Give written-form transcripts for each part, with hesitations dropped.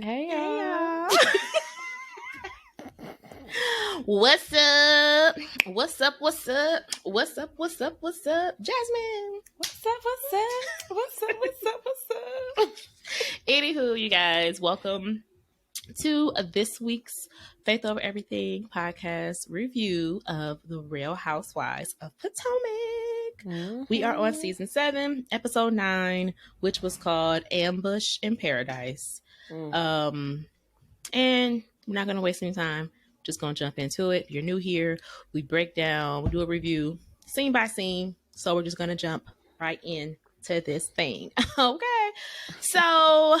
Hey Hey y'all. y'all. What's up? What's up? What's up? What's up? What's up? What's up? Jasmine. What's up? What's up? What's up? What's up? What's up? Anywho, you guys, welcome to this week's Faith Over Everything podcast review of The Real Housewives of Potomac. We are on season 7, episode 9, which was called Ambush in Paradise. And we're not going to waste any time. Just going to jump into it. If you're new here, we break down, we do a review scene by scene. So we're just going to jump right into this thing. Okay. So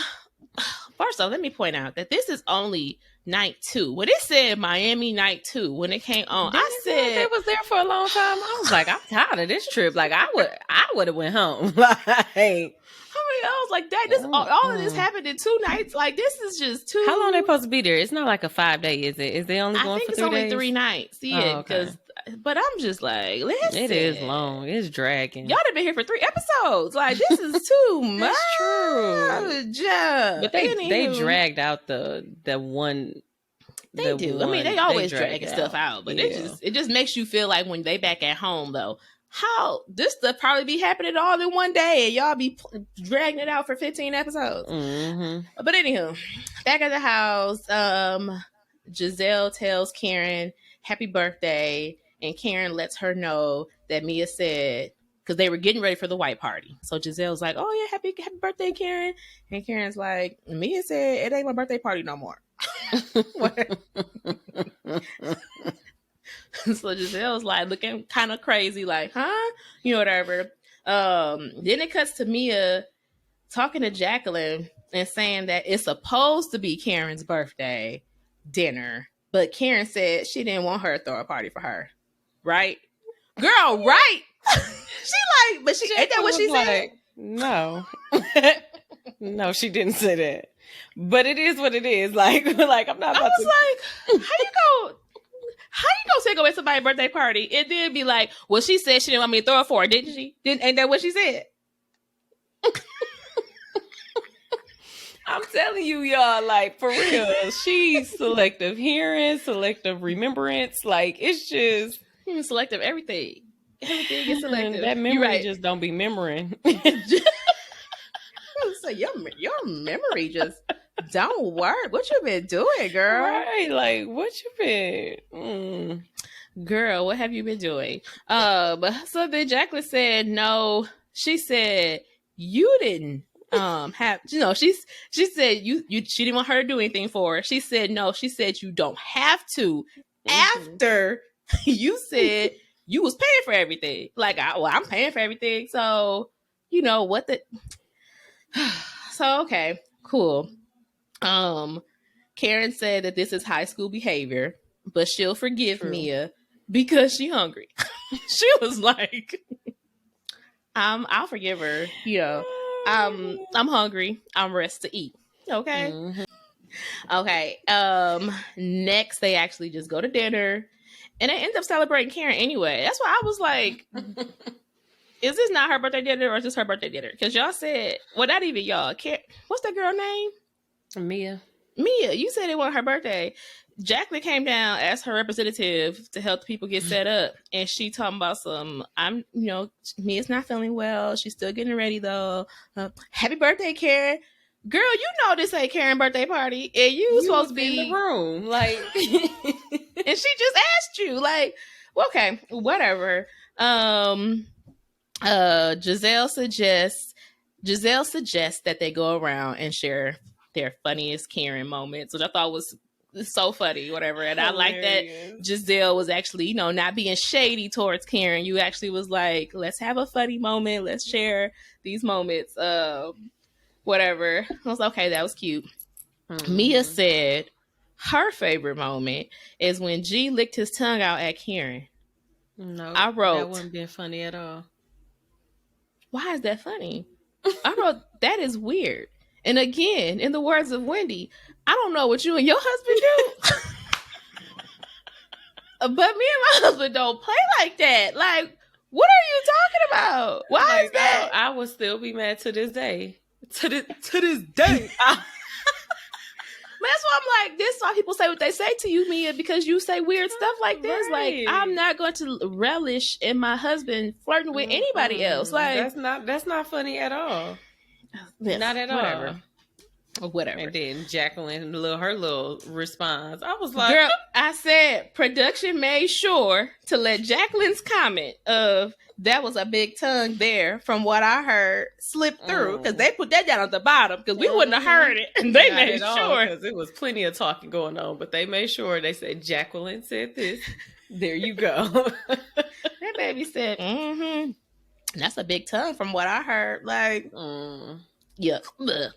first off, let me point out that this is only night 2. When it said Miami night 2, when it came on, I said it was there for a long time. I was like, I'm tired of this trip. Like I would have went home. Like I was like, Dad, this all of this happened in 2 nights. Like, this is just too. How long they supposed to be there? It's not like a 5 day, is it? Is they only going for 3 days? I think it's only 3 nights. Yeah, because. But I'm just like, listen. It is long. It's dragging. Y'all have been here for 3 episodes. Like, this is too much. That's true. But they dragged out the one. They do. I mean, they always dragging stuff out, but it just makes you feel like when they back at home though. How this stuff probably be happening all in one day, and y'all be dragging it out for 15 episodes. But anywho, back at the house, Giselle tells Karen happy birthday, and Karen lets her know that Mia said, because they were getting ready for the white party. So Giselle's like, "Oh yeah, happy birthday, Karen," and Karen's like, "Mia said it ain't my birthday party no more." So Giselle's like looking kind of crazy, like, huh? You know, whatever. Then it cuts to Mia talking to Jacqueline and saying that it's supposed to be Karen's birthday dinner, but Karen said she didn't want her to throw a party for her. Right? Girl, right? She like, but she ain't that what she said? Like, no. No, she didn't say that. But it is what it is. Like I'm not about I was like, how you gonna take away somebody's birthday party and then be like, well, she said she didn't want me to throw it for her, didn't she? Ain't that what she said? I'm telling you, y'all, like, for real, she's selective hearing, selective remembrance. Like, it's just selective everything. Everything is selective. That memory just don't be remembering. So your memory just don't work. What you been doing, girl? Right, like what you been? Girl, what have you been doing? So then Jacqueline said no. She said you didn't have, you know, she said she didn't want her to do anything for her. She said no. She said you don't have to. After you said you was paying for everything. Like, I'm paying for everything. So you know what the. So okay, cool. Karen said that this is high school behavior, but she'll forgive Mia because she's hungry. She was like, I'll forgive her. You know, I'm hungry. I'm ready to eat. Okay. Okay. Next, they actually just go to dinner, and they end up celebrating Karen anyway. That's why I was like, is this not her birthday dinner, or is this her birthday dinner? Because y'all said, well, not even y'all. What's that girl name? Mia. You said it wasn't her birthday. Jacqueline came down as her representative to help people get set up, and she talking about Mia's not feeling well. She's still getting ready though. Happy birthday, Karen. Girl, you know this ain't Karen's birthday party, and you supposed to be in the room, like, and she just asked you, like, well, okay, whatever. Giselle suggests that they go around and share their funniest Karen moments, which I thought was so funny, whatever. And hilarious. I like that Giselle was actually, not being shady towards Karen. You actually was like, let's have a funny moment. Let's share these moments. Whatever. I was like, okay, that was cute. Mia said her favorite moment is when G licked his tongue out at Karen. No, I wrote, that wouldn't be funny at all. Why is that funny? I wrote, that is weird. And again, in the words of Wendy, I don't know what you and your husband do, but me and my husband don't play like that. Like, what are you talking about? Why is that? I would still be mad to this day. To this day. like, this is why people say what they say to you, Mia, because you say weird stuff like this. Right. Like, I'm not going to relish in my husband flirting with anybody else. Like, that's not funny at all. yes, Not at whatever. all. Whatever. And then Jacqueline, her little response, I was like, girl, I said production made sure to let Jacqueline's comment of that was a big tongue there from what I heard slip through, because they put that down at the bottom because we wouldn't have heard it, and they made sure, because it was plenty of talking going on, but they made sure. They said Jacqueline said this. There you go. That baby said, that's a big tongue from what I heard. Like, yuck.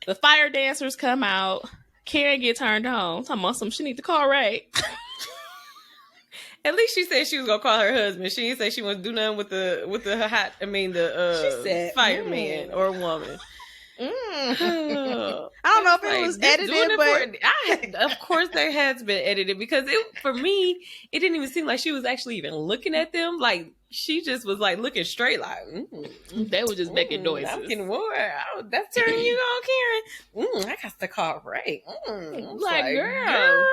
The fire dancers come out. Karen get turned on. Talking about some, she need to call Ray. At least she said she was gonna call her husband. She didn't say she wants to do nothing with the hot. I mean the she said, fireman or woman. I don't know if it was edited, but of course there has been edited, because for me it didn't even seem like she was actually even looking at them. Like, she just was like looking straight, like they were just making noises. I'm getting warm. That's turning you on, Karen. I got to call Ray. Like, girl.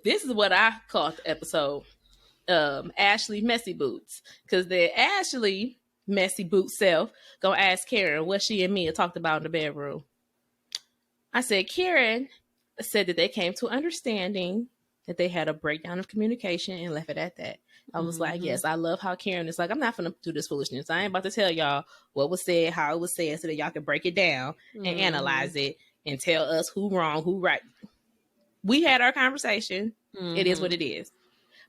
This is what I called the episode. Ashley Messy Boots, because the Ashley messy boot self gonna ask Karen what she and Mia talked about in the bedroom. I said Karen said that they came to understanding, that they had a breakdown of communication, and left it at that. I was like, yes, I love how Karen is like, I'm not gonna do this foolishness. I ain't about to tell y'all what was said, how it was said, so that y'all can break it down and analyze it and tell us who wrong, who right. We had our conversation. It is what it is.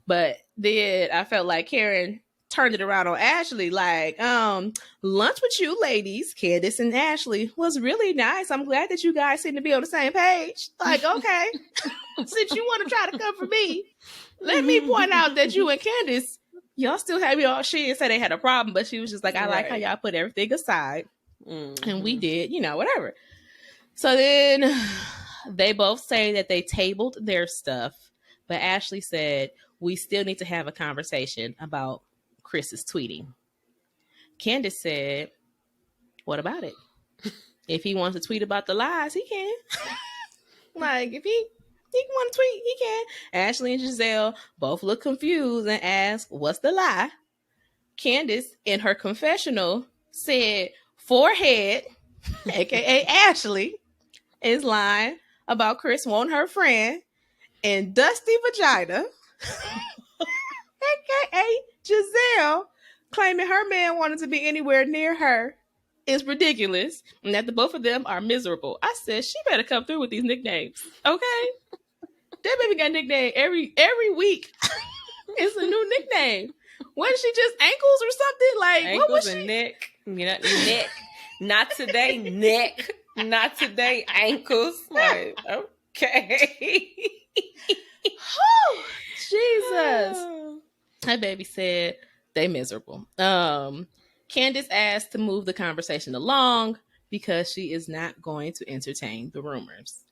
But then I felt like Karen turned it around on Ashley, like, lunch with you ladies, Candace and Ashley, was really nice. I'm glad that you guys seem to be on the same page. Like, okay, since you want to try to come for me, let me point out that you and Candace, y'all still have y'all. She didn't say they had a problem, but she was just like, I like how y'all put everything aside. And we did, whatever. So then they both say that they tabled their stuff, but Ashley said, we still need to have a conversation about Chris's tweeting. Candace said, what about it? If he wants to tweet about the lies, he can. Like, if he want to tweet, he can. Ashley and Giselle both look confused and ask, what's the lie? Candace, in her confessional, said forehead, aka Ashley, is lying about Chris wanting her friend, and dusty vagina, aka Giselle, claiming her man wanted to be anywhere near her, is ridiculous, and that the both of them are miserable. I said, she better come through with these nicknames, okay? That baby got a nickname every week. It's a new nickname. Wasn't she just ankles or something? Like, ankles, what was she? And neck. Neck. Not today, neck. Not today, ankles. Like, okay. Jesus. That baby said they miserable. Candace asked to move the conversation along because she is not going to entertain the rumors.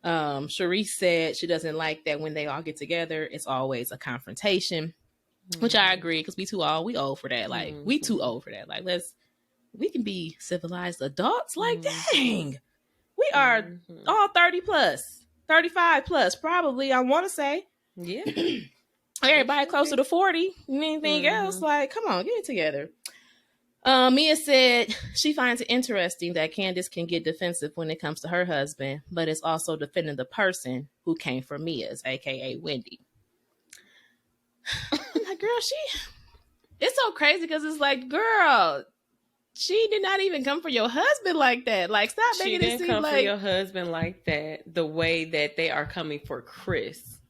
Sharice said she doesn't like that when they all get together, it's always a confrontation, which I agree, because we old for that. Like, we too old for that. Like, we can be civilized adults. Like, dang, we are all 30 plus, 35 plus, probably, I want to say. Yeah. Everybody closer to 40. Anything else? Like, come on, get it together. Mia said she finds it interesting that Candace can get defensive when it comes to her husband, but is also defending the person who came from Mia's, aka Wendy. I'm like, girl, it's so crazy, because it's like, girl, she did not even come for your husband like that. Like, stop making it seem like... She didn't come for your husband like that, the way that they are coming for Chris.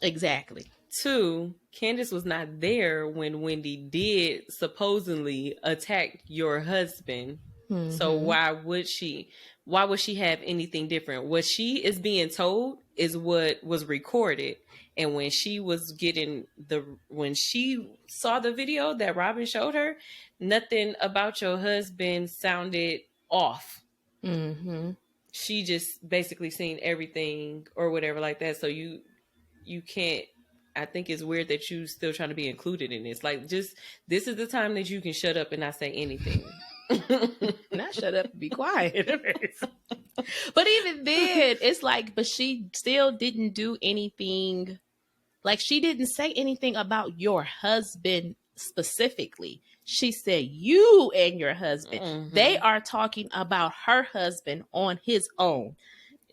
Exactly. 2, Candace was not there when Wendy did supposedly attack your husband. So why would she have anything different? What she is being told is what was recorded. And when she saw the video that Robin showed her, nothing about your husband sounded off. She just basically seen everything or whatever like that. So you can't. I think it's weird that you still trying to be included in this. Like, just, this is the time that you can shut up and not say anything. Not shut up and be quiet. But even then, it's like, but she still didn't do anything. Like, she didn't say anything about your husband specifically. She said you and your husband. Mm-hmm. They are talking about her husband on his own.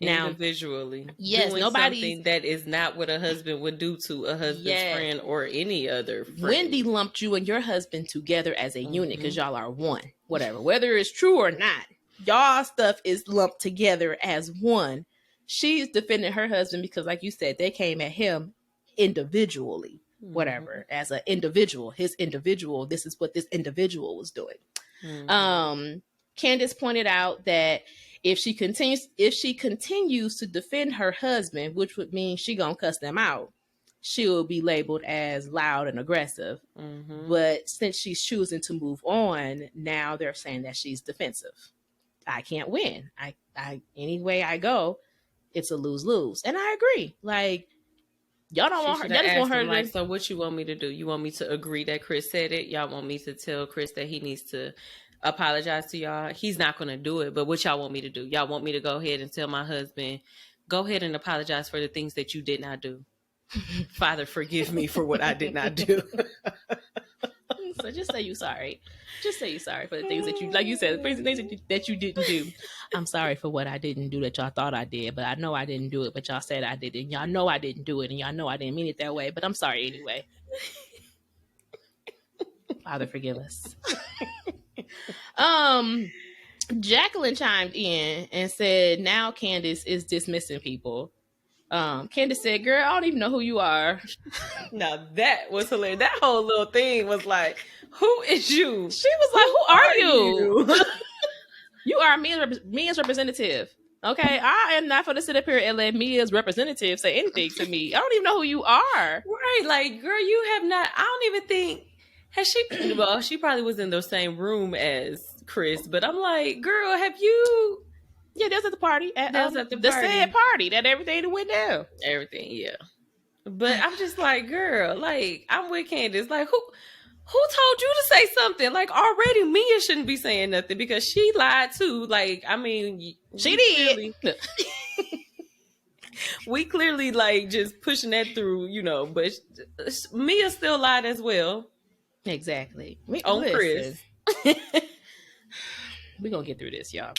Now, individually. Yes, doing something that is not what a husband would do to a husband's friend or any other friend. Wendy lumped you and your husband together as a unit because y'all are one. Whatever. Whether it's true or not, y'all stuff is lumped together as one. She's defending her husband because, like you said, they came at him individually. Whatever. As an individual. His individual. This is what this individual was doing. Candace pointed out that if she continues to defend her husband, which would mean she gonna cuss them out, she will be labeled as loud and aggressive. But since she's choosing to move on, now they're saying that she's defensive. I can't win. I any way I go, it's a lose-lose. And I agree. Like, y'all don't want her. That just want her to, like, so what you want me to do? You want me to agree that Chris said it? Y'all want me to tell Chris that he needs to apologize to y'all? He's not going to do it, but what y'all want me to do? Y'all want me to go ahead and tell my husband, go ahead and apologize for the things that you did not do. Father, forgive me for what I did not do. So just say you sorry. Just say you sorry for the things that you, like you said, the things that you didn't do. I'm sorry for what I didn't do that y'all thought I did, but I know I didn't do it, but y'all said I did it. And y'all know I didn't do it, and y'all know I didn't mean it that way, but I'm sorry anyway. Father, forgive us. Jacqueline chimed in and said, now Candace is dismissing people. Candace said, girl, I don't even know who you are. Now that was hilarious. That whole little thing was like, who is you? She was like, who are you? You are Mia's representative. Okay, I am not going to sit up here and let Mia's representative say anything to me. I don't even know who you are. Right, like, girl, you have not, I don't even think, has she, well, she probably was in the same room as Chris, but I'm like, girl, have you... Yeah, that was at the party. That was at the said party that everything went down. Everything, yeah. But I'm just like, girl, like, I'm with Candace. Like, who told you to say something? Like, already Mia shouldn't be saying nothing because she lied too. Like, I mean, she did. We clearly, like, just pushing that through, you know, but Mia still lied as well. Exactly. On Chris. We're going to get through this, y'all.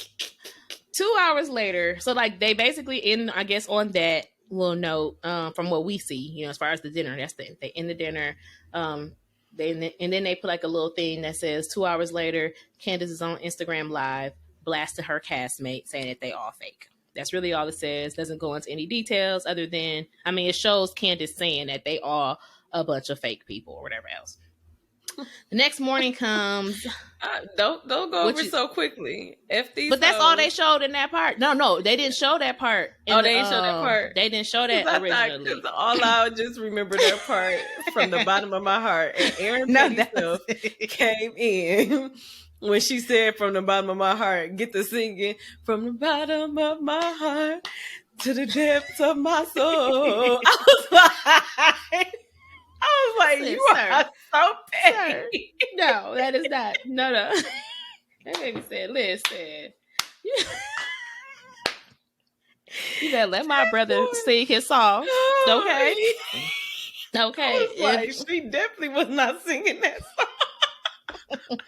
2 hours later, so like they basically end, I guess, on that little note, from what we see, you know, as far as the dinner, that's they end the dinner. And then they put like a little thing that says 2 hours later, Candace is on Instagram Live, blasting her castmate, saying that they all fake. That's really all it says. Doesn't go into any details other than, I mean, it shows Candace saying that they all a bunch of fake people or whatever else. The next morning comes. Don't go over so quickly. But that's all they showed in that part. No, they didn't show that part. They didn't show that part. They didn't show that originally. All I just remember that part from the bottom of my heart. And Aaron herself came in when she said, "From the bottom of my heart, get the singing from the bottom of my heart to the depths of my soul." I was like, you are so petty. No, that is not. No. That baby said, listen. You better let my brother sing his song. Okay? Okay. I was like, she definitely was not singing that song.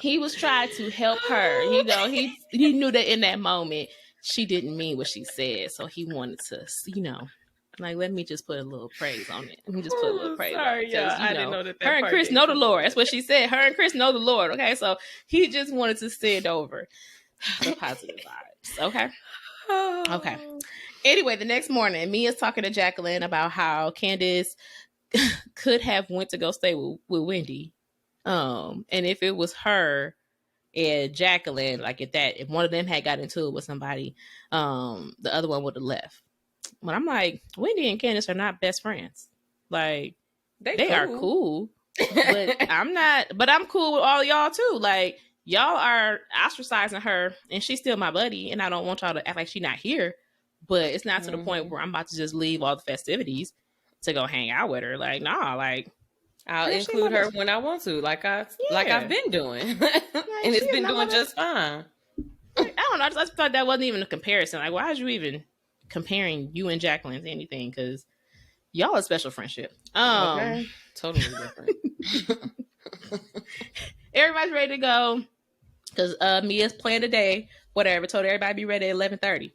He was trying to help her. You know, he knew that in that moment, she didn't mean what she said. So he wanted to, you know. Like, let me just put a little praise on it. Let me just put a little praise on it. Yeah, I didn't know that her and Chris know the Lord. That's what she said. Her and Chris know the Lord. Okay, so he just wanted to send over the positive vibes. Okay? Okay. Anyway, the next morning, Mia's talking to Jacqueline about how Candace could have went to go stay with Wendy. And if it was her and Jacqueline, like if one of them had got into it with somebody, the other one would have left. But I'm like, Wendy and Candace are not best friends. Like, they are cool. But I'm not. But I'm cool with all y'all too. Like, y'all are ostracizing her, and she's still my buddy, and I don't want y'all to act like she's not here. But it's not to the point where I'm about to just leave all the festivities to go hang out with her. Like, nah, like, I'll include her when I want to, like I've been doing, and it's been doing just fine. I don't don't know. I just thought that wasn't even a comparison. Like, why are you even comparing you and Jacqueline to anything? Because y'all a special friendship. Okay. Totally different. Everybody's ready to go because Mia's planned a day. Whatever. Told everybody to be ready at 11:30.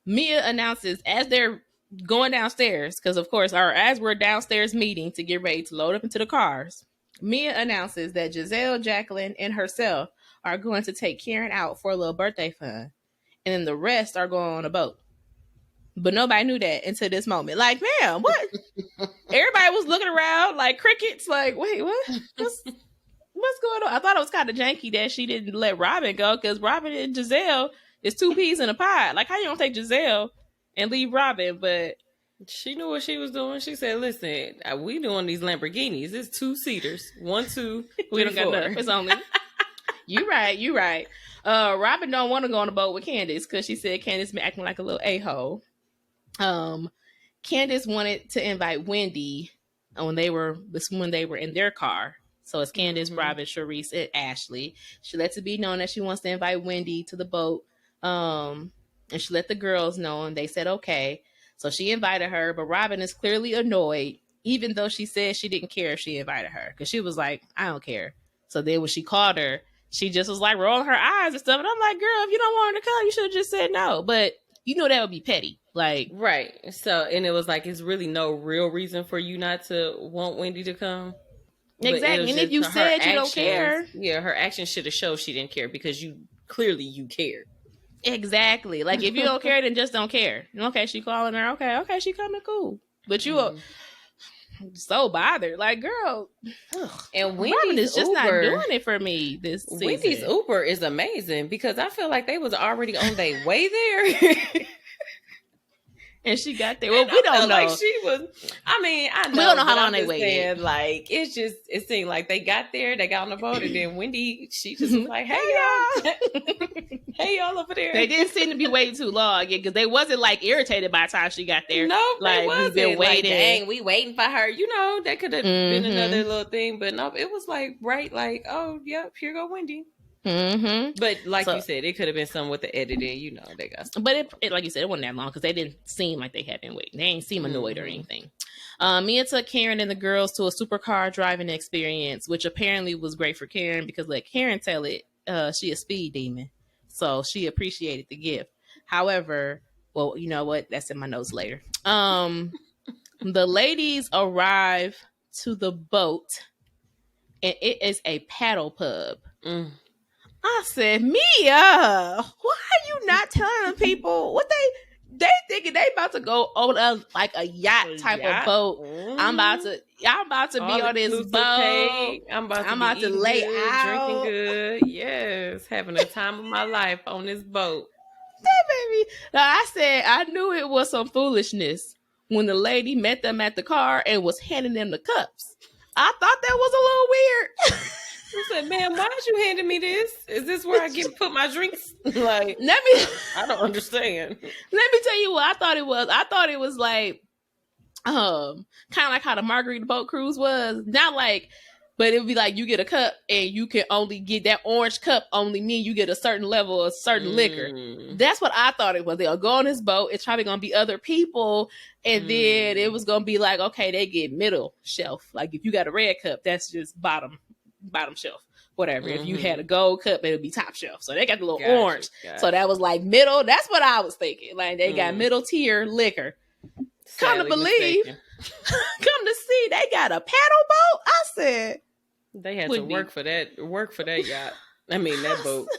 Mia announces as they're going downstairs, because of course, or as we're downstairs meeting to get ready to load up into the cars, Mia announces that Giselle, Jacqueline, and herself are going to take Karen out for a little birthday fun. And then the rest are going on a boat. But nobody knew that until this moment. Like, man, what? Everybody was looking around like crickets. Like, wait, what? What's going on? I thought it was kind of janky that she didn't let Robin go, because Robin and Giselle is two peas in a pod. Like, how you gonna take Giselle and leave Robin? But she knew what she was doing. She said, "Listen, we doing these Lamborghinis. It's 2-seaters. 1, 2, 3, we don't 4. got enough. It's only." You right. Robin don't want to go on a boat with Candace because she said Candace been acting like a little a-hole. Candace wanted to invite Wendy when they were in their car. So it's Candace, Robin, Sharice, and Ashley. She lets it be known that she wants to invite Wendy to the boat. And she let the girls know, and they said okay. So she invited her, but Robin is clearly annoyed, even though she said she didn't care if she invited her, because she was like, I don't care. So then when she called her, she just was like rolling her eyes and stuff. And I'm like, girl, if you don't want her to come, you should have just said no. But you know that would be petty. Like, right. So, and it was like, it's really no real reason for you not to want Wendy to come. Exactly. And if you said you don't care. Yeah, her actions should have showed she didn't care, because you cared. Exactly. Like, if you don't care, then just don't care. Okay, she calling her. Okay, she coming, cool. But you are so bothered. Like, girl. Ugh. And Wendy's is just Uber, not doing it for me this season. Wendy's Uber is amazing, because I feel like they was already on their way there. And she got there. Well, we don't know. Like she was. I mean, I know. We don't know how long they waited. Like, it seemed like they got there, they got on the boat, and then Wendy, she just was like, "Hey y'all, hey y'all over there." They didn't seem to be waiting too long, because they wasn't like irritated by the time she got there. No, like they wasn't. We've been waiting. Like, dang, we waiting for her. You know, that could have been another little thing, but no, it was like right, like, oh, yep, here go Wendy. But like you said, it could have been some with the editing. You know, they got some. But it like you said, it wasn't that long, because they didn't seem like they had been waiting. They ain't seem annoyed or anything. Mia took Karen and the girls to a supercar driving experience, which apparently was great for Karen, because let Karen tell it, she a speed demon, so she appreciated the gift. However, well, you know what? That's in my notes later. The ladies arrive to the boat, and it is a paddle pub. I said, Mia, why are you not telling people what they thinking they about to go on a yacht type of boat? I'm about to be on this boat. I'm about to lay out, drinking good. Yes, having a time of my life on this boat. That baby. Now, I said I knew it was some foolishness when the lady met them at the car and was handing them the cups. I thought that was a little weird. I said, "Man, why did you handing me this? Is this where I get put my drinks?" Like, I don't understand. Let me tell you what I thought it was. I thought it was like, kind of like how the Margarita Boat Cruise was. Not like, but it would be like you get a cup and you can only get that orange cup. Only mean you get a certain level of certain liquor. That's what I thought it was. They'll go on this boat. It's probably gonna be other people, and then it was gonna be like, okay, they get middle shelf. Like if you got a red cup, that's just bottom shelf, whatever. If you had a gold cup, it would be top shelf. So they got the little orange. So that was like middle. That's what I was thinking. Like they got middle tier liquor. Come to believe, come to see, they got a paddle boat. I said they had to work for that yacht. I mean that boat.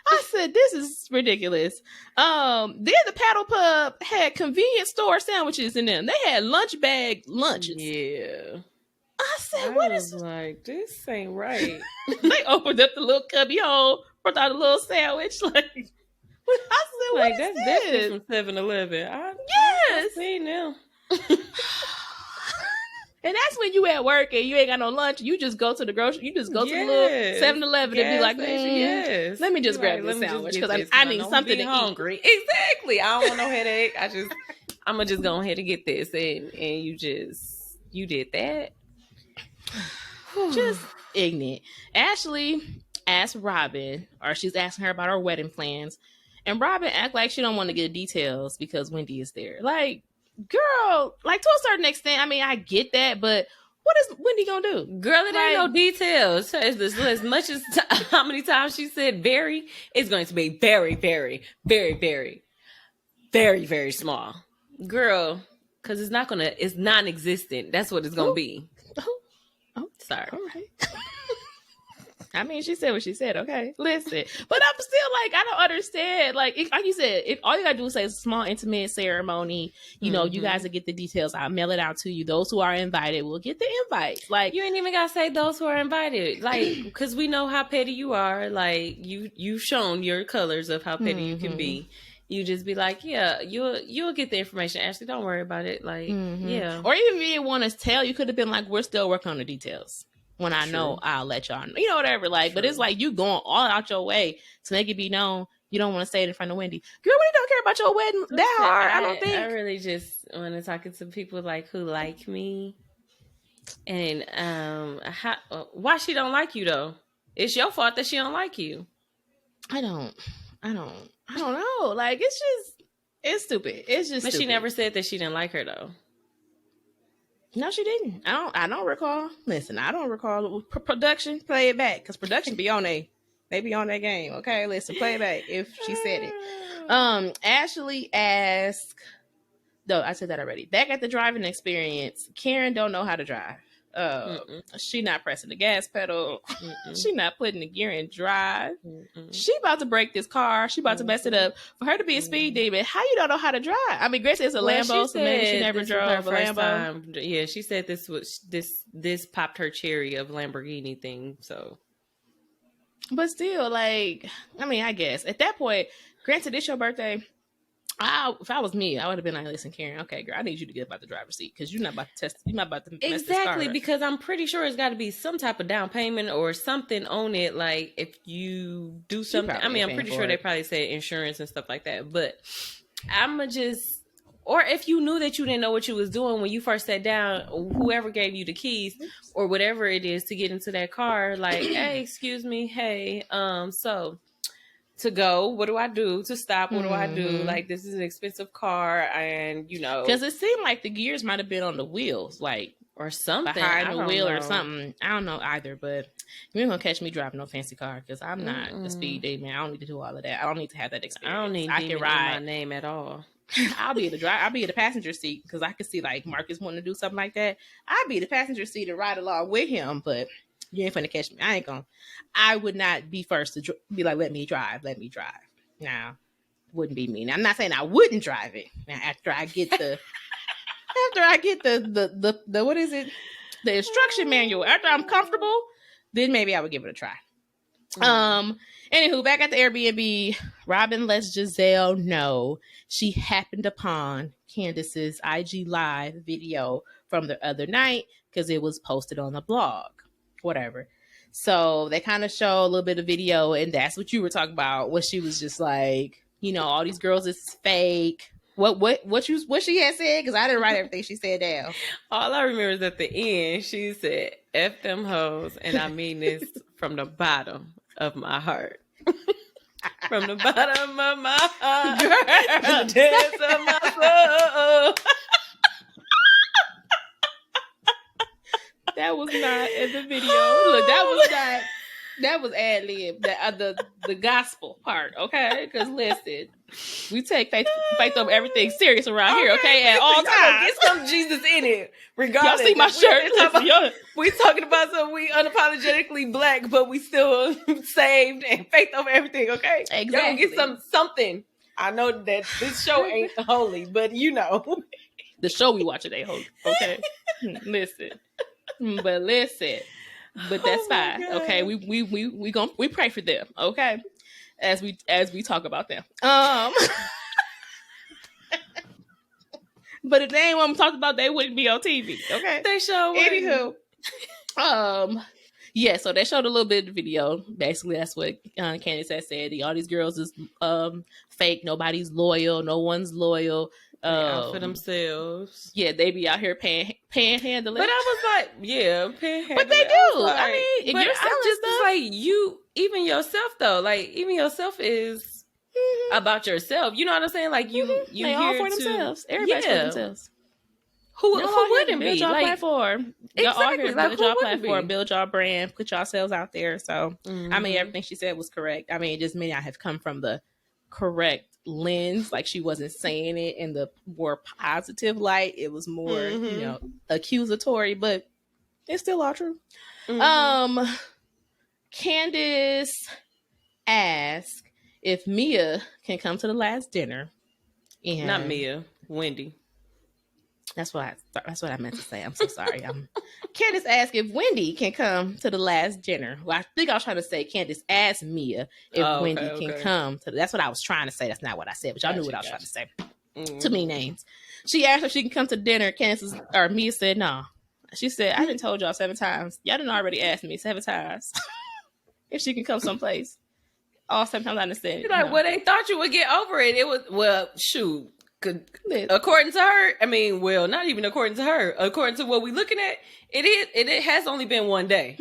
I said this is ridiculous. Then the paddle pub had convenience store sandwiches in them. They had lunch bag lunches. Yeah. I said, what is like this ain't right. They opened up the little cubby hole, brought out a little sandwich. Like I said, like that's different from 7-Eleven. Yes. I see now. And that's when you at work and you ain't got no lunch. You just go to the grocery. You just go to the little 7-Eleven and be like, let me just grab this sandwich because I need something to hungry. Eat. Exactly. I don't want no headache. I'm gonna just go ahead and get this, and you did that. Just ignorant. Ashley asked Robin, or she's asking her about her wedding plans, And Robin act like she don't want to get details because Wendy is there. Like, girl, like to a certain extent, I mean, I get that, but what is Wendy gonna do? Girl, it ain't no details. As much as how many times she said very, it's going to be very, very, very, very, very, very small. Girl, because it's non-existent. That's what it's going to be. Oh, sorry. All right. I mean, she said what she said. Okay, listen, but I'm still like, I don't understand. Like you said, if all you gotta do is say it's a small, intimate ceremony, you know, you guys will get the details. I'll mail it out to you. Those who are invited will get the invites. Like, you ain't even gotta say those who are invited. Like, because we know how petty you are. Like, you've shown your colors of how petty you can be. You just be like, yeah, you'll get the information. Ashley, don't worry about it. Like, yeah. Or even if you didn't want to tell, you could have been like, we're still working on the details. When I know, I'll let y'all know. You know, whatever. Like, but it's like you going all out your way to make it be known you don't want to say it in front of Wendy. Girl, Wendy don't care about your wedding that hard. I don't think. I really just want to talk to people like who like me. And why she don't like you though? It's your fault that she don't like you. I don't know. Like, it's stupid. It's just. But stupid. She never said that she didn't like her though. No, she didn't. I don't recall. Listen, I don't recall. Production, play it back, because production be on they be on that game. Okay, listen, play it back if she said it. Ashley asked. No, I said that already. Back at the driving experience, Karen don't know how to drive. She not pressing the gas pedal. She not putting the gear in drive. She about to break this car. She about to mess it up. For her to be a speed demon, how you don't know how to drive? I mean, Grace is a Lambo, so maybe she never drove a Lambo. Time. Yeah, she said this popped her cherry of Lamborghini thing. So, but still, like, I mean, I guess at that point, granted, it's your birthday. If I was me, I would have been like, listen, Karen, okay, girl, I need you to get about the driver's seat because you're not about to test. You're not about to mess this car up. Because I'm pretty sure it's got to be some type of down payment or something on it. Like if you do something, I mean, I'm pretty sure they probably say insurance and stuff like that. But I'ma just, or if you knew that you didn't know what you was doing when you first sat down, whoever gave you the keys or whatever it is to get into that car, like, hey, excuse me, hey, so. To go, what do I do? To stop, what do I do? Like, this is an expensive car, and you know, because it seemed like the gears might have been on the wheels, like, or something behind the wheel or something. I don't know either, but you're gonna catch me driving no fancy car because I'm not a speed demon. I don't need to do all of that. I don't need to have that experience. I don't need I can ride in my name at all. I'll be in the passenger seat because I can see like Marcus wanting to do something like that. I'll be in the passenger seat and ride along with him, but. You ain't finna catch me. I would not be first to be like, let me drive. Nah, wouldn't be me. Now, I'm not saying I wouldn't drive it. Now, after I get the what is it? The instruction manual. After I'm comfortable, then maybe I would give it a try. Anywho, back at the Airbnb, Robin lets Giselle know she happened upon Candace's IG Live video from the other night because it was posted on the blog. Whatever. So they kind of show a little bit of video, and that's what you were talking about. When she was just like, you know, all these girls is fake. What she had said? Because I didn't write everything she said down. All I remember is at the end she said, "F them hoes," and I mean this from the bottom of my heart. From the bottom of my heart, girl, the depths of my soul. That was not in the video. Look, that was ad lib. The gospel part, okay? Because listen, we take faith over everything serious around here, okay? At all times, get some Jesus in it, regardless. Y'all see my shirt? We talking about some we unapologetically black, but we still saved and faith over everything, okay? Exactly. Y'all get something. I know that this show ain't holy, but you know, the show we watch it ain't holy, okay? Listen. But that's fine. God. Okay, we pray for them. Okay, as we talk about them. But if they ain't want to talk about, they wouldn't be on TV. Okay, they show. Anywho, yeah. So they showed a little bit of video. Basically, that's what Candace had said. All these girls is fake. Nobody's loyal. No one's loyal. For themselves. Yeah, they be out here panhandling. But I was like, yeah, panhandling. But they do. Like, I mean, if but you're selling just stuff, like you, even yourself though, like even yourself is. about yourself. You know what I'm saying? Like you they all for themselves. Everybody's for themselves. Who wouldn't build be? Y'all Like, platform. Y'all all exactly. here Like, build y'all platform, build y'all brand, put yourselves out there. So I mean, everything she said was correct. I mean, it just may not have come from the correct lens. Like, she wasn't saying it in the more positive light. It was more, you know, accusatory, but it's still all true. Candace asked if Mia can come to the last dinner. And not Mia, Wendy. That's what I meant to say. I'm so sorry. Candace asked if Wendy can come to the last dinner. Well, I think I was trying to say Candace asked Mia if Wendy can come to. That's what I was trying to say. That's not what I said, but y'all knew what I was trying to say. Too many names. She asked if she can come to dinner. Mia said no. She said, I done told y'all 7 times. Y'all done already asked me 7 times if she can come someplace. All 7 times I understand. You're like, well, they thought you would get over it. It was, well, shoot. According to her, I mean, well, not even according to her. According to what we're looking at, it has only been 1 day.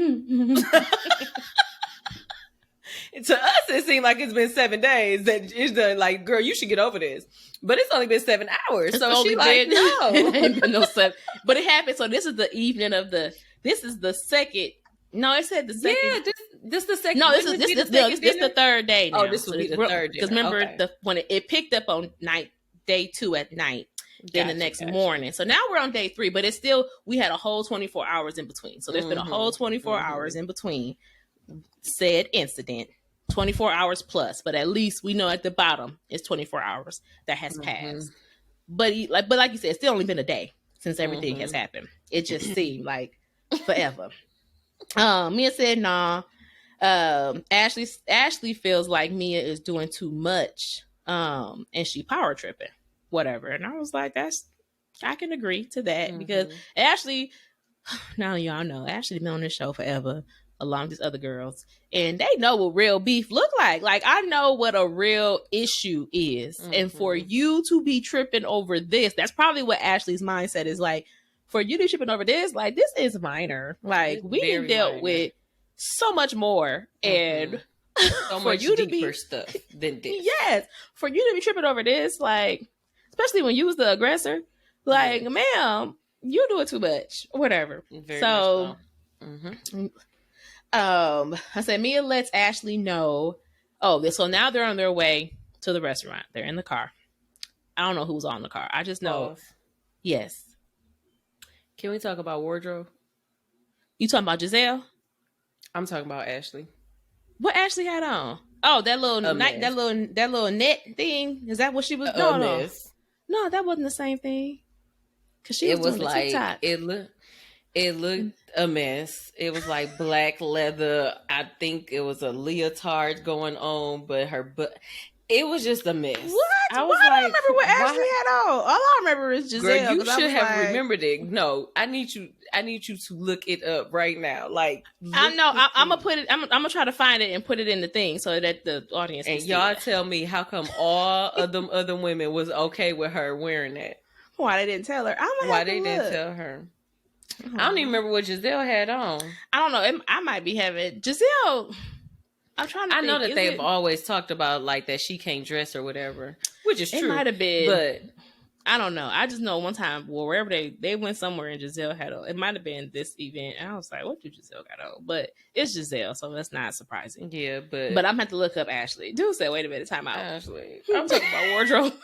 To us, it seemed like it's been 7 days. That it's done. Like, girl, you should get over this. But it's only been 7 hours. So she like, no. But it happened. So this is the evening of the. This is the second. No, it said the second. Yeah, this the second. No, this is the third day. Now. Oh, this will be the third. Because remember when it picked up on day 2 at night. Then the next morning. So now we're on day 3, but it's still, we had a whole 24 hours in between. So there's been a whole 24 hours in between said incident, 24 hours plus, but at least we know at the bottom it's 24 hours that has passed. But like you said, it's still only been a day since everything has happened. It just seemed like forever. Mia said, nah. Ashley feels like Mia is doing too much. And she power tripping. Whatever. And I was like, I can agree to that because Ashley, now y'all know, Ashley been on this show forever along with these other girls, and they know what real beef look like. Like, I know what a real issue is. And for you to be tripping over this, that's probably what Ashley's mindset is like. For you to be tripping over this, like, this is minor. Like, we dealt with so much more. And so much deeper stuff than this. Yes. For you to be tripping over this, like, especially when you was the aggressor, like, ma'am, you do it too much. Whatever. Very so, I said, Mia lets Ashley know. Oh, so now they're on their way to the restaurant. They're in the car. I don't know who's on the car. I just know. Yes. Can we talk about wardrobe? You talking about Giselle? I'm talking about Ashley. What Ashley had on? Oh, that little net thing. Is that what she was? No, that wasn't the same thing. Cause she was doing like TikTok. It looked a mess. It was like black leather. I think it was a leotard going on, but her butt. It was just a mess. What? I don't remember what Ashley had on. All I remember is Giselle. Girl, you should have remembered it. No, I need you to look it up right now. Like, I know. I'm gonna put it. I'm gonna try to find it and put it in the thing so that the audience can see y'all it. Tell me how come all of them other women was okay with her wearing that? Why they didn't tell her? Why they didn't tell her? I don't even remember what Giselle had on. I don't know. I might be having Giselle. I'm trying to think. I know that they've always talked about like that she can't dress or whatever, which is true. It might have been, but I don't know. I just know one time, wherever they went somewhere and Giselle had on. It might have been this event. And I was like, what did Giselle got on? But it's Giselle, so that's not surprising. Yeah, but I'm gonna have to look up Ashley. Dude said, wait a minute, time out. Ashley, I'm talking about wardrobe.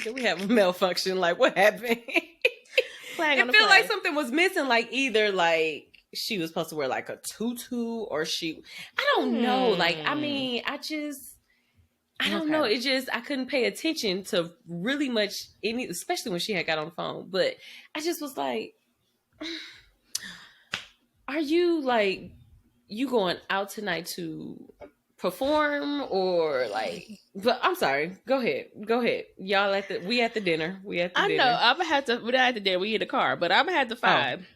Did we have a malfunction? Like, what happened? It feel like something was missing. Like, either like she was supposed to wear like a tutu, or I don't know. Like, I mean, I don't know. It just, I couldn't pay attention to really much especially when she had got on the phone. But I just was like, are you like, you going out tonight to perform or like, but I'm sorry. Go ahead. Y'all we at the dinner. I know. I'm gonna have to, we're not at the dinner. We in the car, but I'm gonna have to find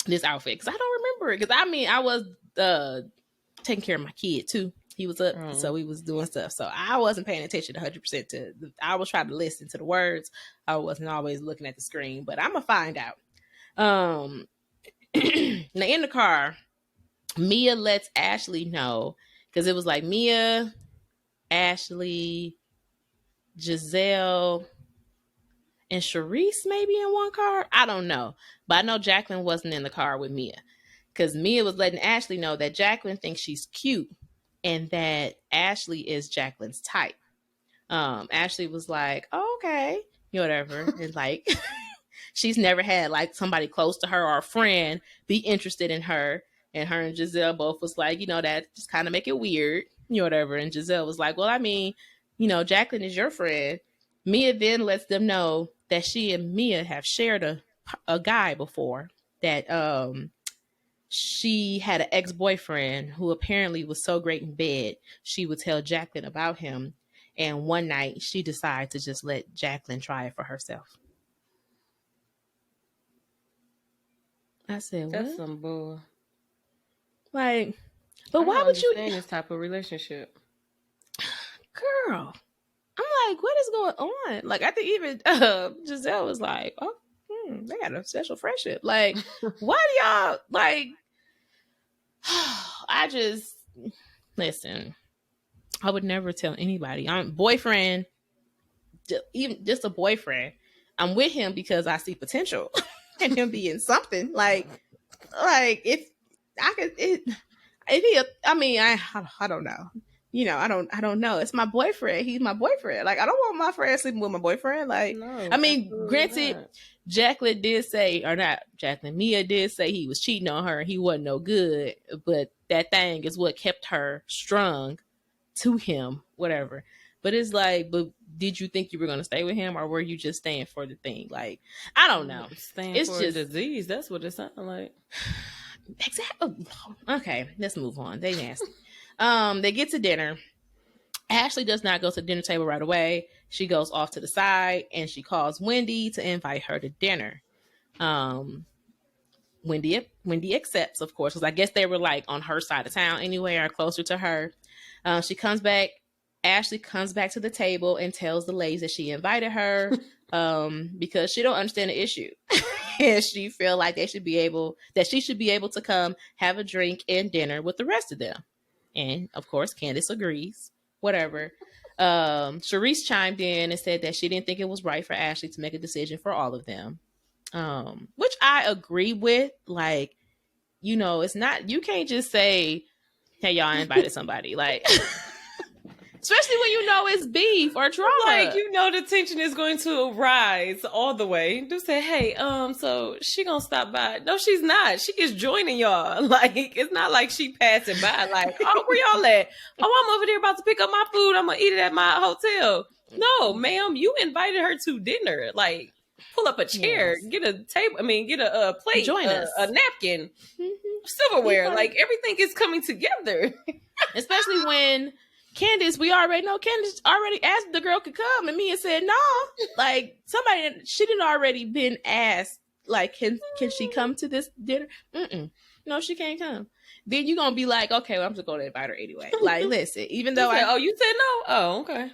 this outfit because I don't remember it. Because I mean, I was taking care of my kid too. He was up, so we was doing stuff. So I wasn't paying attention 100% to. I was trying to listen to the words. I wasn't always looking at the screen, but I'm gonna find out. Now in the car, Mia lets Ashley know because it was like Mia, Ashley, Giselle, and Sharice maybe in one car. I don't know. But I know Jacqueline wasn't in the car with Mia. Because Mia was letting Ashley know that Jacqueline thinks she's cute and that Ashley is Jacqueline's type. Ashley was like, oh, okay, whatever. And like, she's never had like somebody close to her or a friend be interested in her. And her and Giselle both was like, that just kind of make it weird, whatever. And Giselle was like, well, I mean, Jacqueline is your friend. Mia then lets them know that she and Mia have shared a guy before, that she had an ex-boyfriend who apparently was so great in bed, she would tell Jacqueline about him. And one night she decided to just let Jacqueline try it for herself. I said, that's what? some bull. Like, but why would you understand this type of relationship? Girl, I'm like, what is going on? Like, I think even Giselle was like, oh, they got a special friendship. Like, why do y'all like? I just listen. I would never tell anybody. I'm boyfriend, even just a boyfriend. I'm with him because I see potential in him being something. Like if I could, if he, I mean, I don't know. I don't know. It's my boyfriend. He's my boyfriend. Like, I don't want my friend sleeping with my boyfriend. Like, no, I mean, granted, not. Jacqueline did say, or not Jacqueline, Mia did say he was cheating on her. He wasn't no good, but that thing is what kept her strung to him, whatever. But it's like, but did you think you were going to stay with him, or were you just staying for the thing? Like, I don't know. Staying it's for just a disease. That's what it sounded like. Exactly. Okay, let's move on. They nasty. They get to dinner. Ashley does not go to the dinner table right away. She goes off to the side and she calls Wendy to invite her to dinner. Wendy accepts, of course, because I guess they were like on her side of town anyway, or closer to her. She comes back. Ashley comes back to the table and tells the ladies that she invited her because she don't understand the issue. And she feel like she should be able to come have a drink and dinner with the rest of them. And of course, Candace agrees. Whatever. Sharice chimed in and said that she didn't think it was right for Ashley to make a decision for all of them. Which I agree with. Like, it's not, you can't just say, hey, y'all invited somebody. Like, especially when it's beef or drama. Like, the tension is going to rise all the way. Do say, hey, so she gonna stop by. No, she's not. She is joining y'all. Like, it's not like she passing by. Like, oh, where y'all at? Oh, I'm over there about to pick up my food. I'm gonna eat it at my hotel. No, ma'am, you invited her to dinner. Like, pull up a chair, yes. Get a table. I mean, get a plate, join us. A napkin, silverware. Like, everything is coming together. Especially when Candace, we already know Candace already asked if the girl could come, and Mia said no. Like, she didn't already been asked, like, can she come to this dinner? No, she can't come. Then you're gonna be like, okay, well, I'm just gonna invite her anyway. Like, listen, even though you said no? Oh, okay.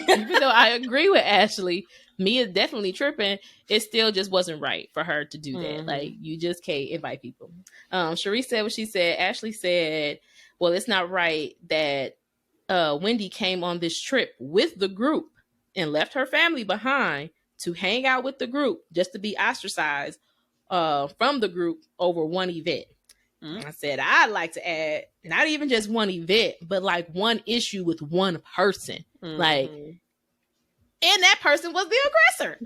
Even though I agree with Ashley, Mia definitely tripping. It still just wasn't right for her to do that. Mm-hmm. Like, you just can't invite people. Sharice said what she said. Ashley said, well, it's not right that Wendy came on this trip with the group and left her family behind to hang out with the group just to be ostracized from the group over one event. Mm-hmm. I said, I'd like to add, not even just one event, but like one issue with one person. Mm-hmm. Like, and that person was the aggressor.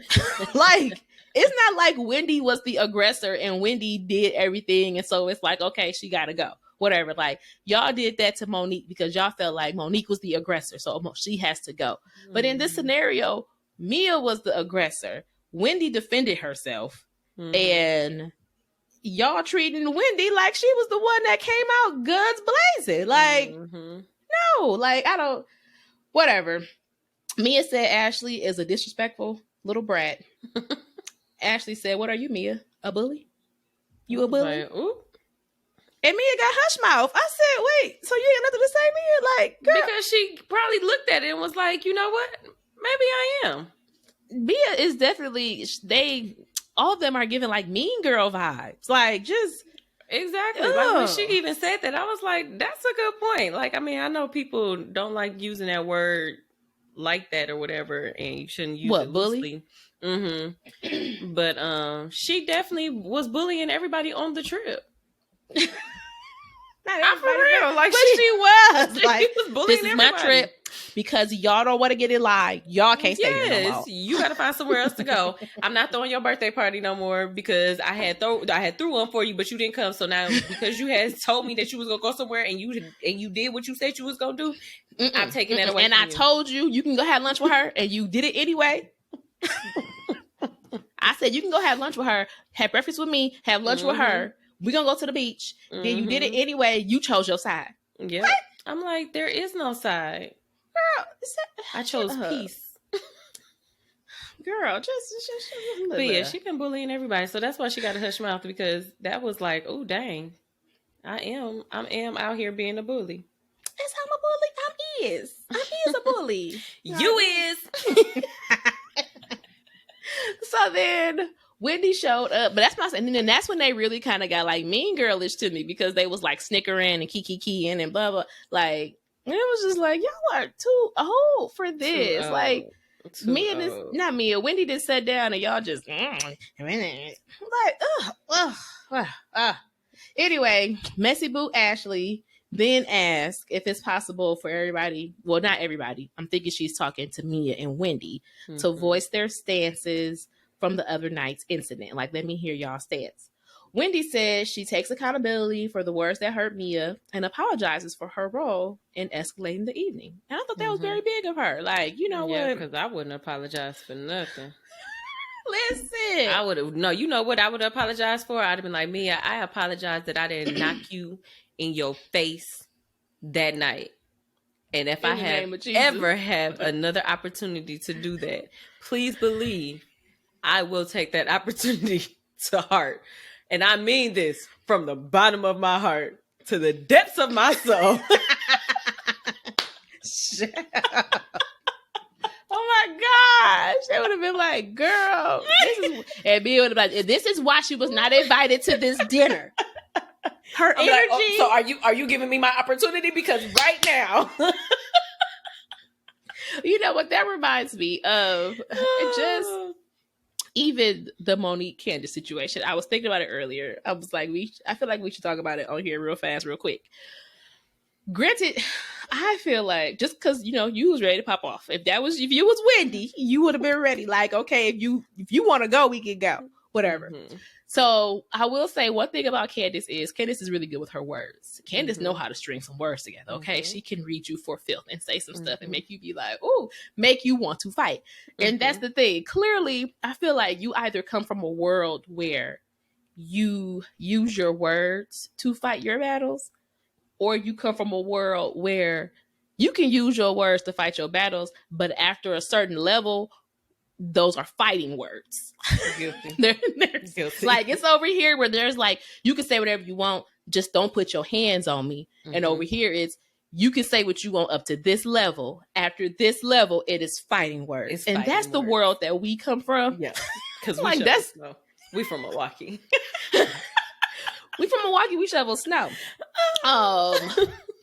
Like, it's not like Wendy was the aggressor and Wendy did everything. And so it's like, okay, she got to go. Whatever. Like, y'all did that to Monique because y'all felt like Monique was the aggressor. So she has to go. Mm-hmm. But in this scenario, Mia was the aggressor. Wendy defended herself. Mm-hmm. And y'all treating Wendy like she was the one that came out guns blazing. Like, mm-hmm. No, like, I don't, whatever. Mia said Ashley is a disrespectful little brat. Ashley said, what are you, Mia? A bully? You a bully? Like, ooh. And Mia got hush mouth. I said, wait, so you ain't nothing to say, Mia? Like, girl. Because she probably looked at it and was like, you know what? Maybe I am. Mia is definitely, all of them are giving like mean girl vibes. Like, just. Exactly. Like when she even said that, I was like, that's a good point. Like, I mean, I know people don't like using that word like that or whatever, and you shouldn't use it loosely. Mm-hmm. But she definitely was bullying everybody on the trip. Not everybody, for real. Like, she was. Like, she was bullying this is everybody. My trip because y'all don't want to get in line. Y'all can't stay here no more. You got to find somewhere else to go. I'm not throwing your birthday party no more because I had threw one for you, but you didn't come. So now because you had told me that you was gonna go somewhere and you did what you said you was gonna do, I'm taking that away. And I told you can go have lunch with her, and you did it anyway. I said you can go have lunch with her, have breakfast with me, have lunch with her. We're going to go to the beach. Then you did it anyway. You chose your side. Yeah. I'm like, there is no side. Girl. I chose peace. Girl, just but yeah, she been bullying everybody. So that's why she got to hush mouth, because that was like, oh, dang. I am out here being a bully. That's how I'm a bully. I'm is a bully. You is. So then Wendy showed up, but that's not, and then that's when they really kind of got like mean girlish to me, because they was like snickering and kiki-keying and blah blah. Like, and it was just like, y'all are too old for this. Like, me and this, not me, Wendy just sat down and y'all just like, Anyway, Messy Boo Ashley then asked if it's possible for everybody, well, not everybody, I'm thinking she's talking to Mia and Wendy, to voice their stances from the other night's incident. Like, let me hear y'all stance. Wendy says she takes accountability for the words that hurt Mia and apologizes for her role in escalating the evening. And I thought that was very big of her. Like, you know what? Because I wouldn't apologize for nothing. Listen. I would have, no, you know what I would apologize for? I'd have been like, Mia, I apologize that I didn't knock you in your face that night. And if I ever have another opportunity to do that, please believe I will take that opportunity to heart. And I mean this from the bottom of my heart to the depths of my soul. Oh my gosh. They would have been like, girl, and Mia would have been like, this is why she was not invited to this dinner. Her energy. Like, so are you giving me my opportunity? Because right now. You know what that reminds me of? Just even the Monique Candace situation. I was thinking about it earlier. I was like, I feel like we should talk about it on here real fast, real quick. Granted, I feel like just because, you was ready to pop off. If you was Wendy, you would have been ready. Like, okay, if you want to go, we can go. Whatever. Mm-hmm. So I will say one thing about Candace is really good with her words. Candace know how to string some words together. Okay. She can read you for filth and say some stuff and make you be like, ooh, make you want to fight. And that's the thing. Clearly, I feel like you either come from a world where you use your words to fight your battles, or you come from a world where you can use your words to fight your battles, but after a certain level, those are fighting words. Guilty. Guilty. Like, it's over here where there's like, you can say whatever you want, just don't put your hands on me. And over here it's, you can say what you want up to this level. After this level, it is fighting words. That's the world that we come from. Yeah. Because we from Milwaukee. We from Milwaukee, we shovel snow.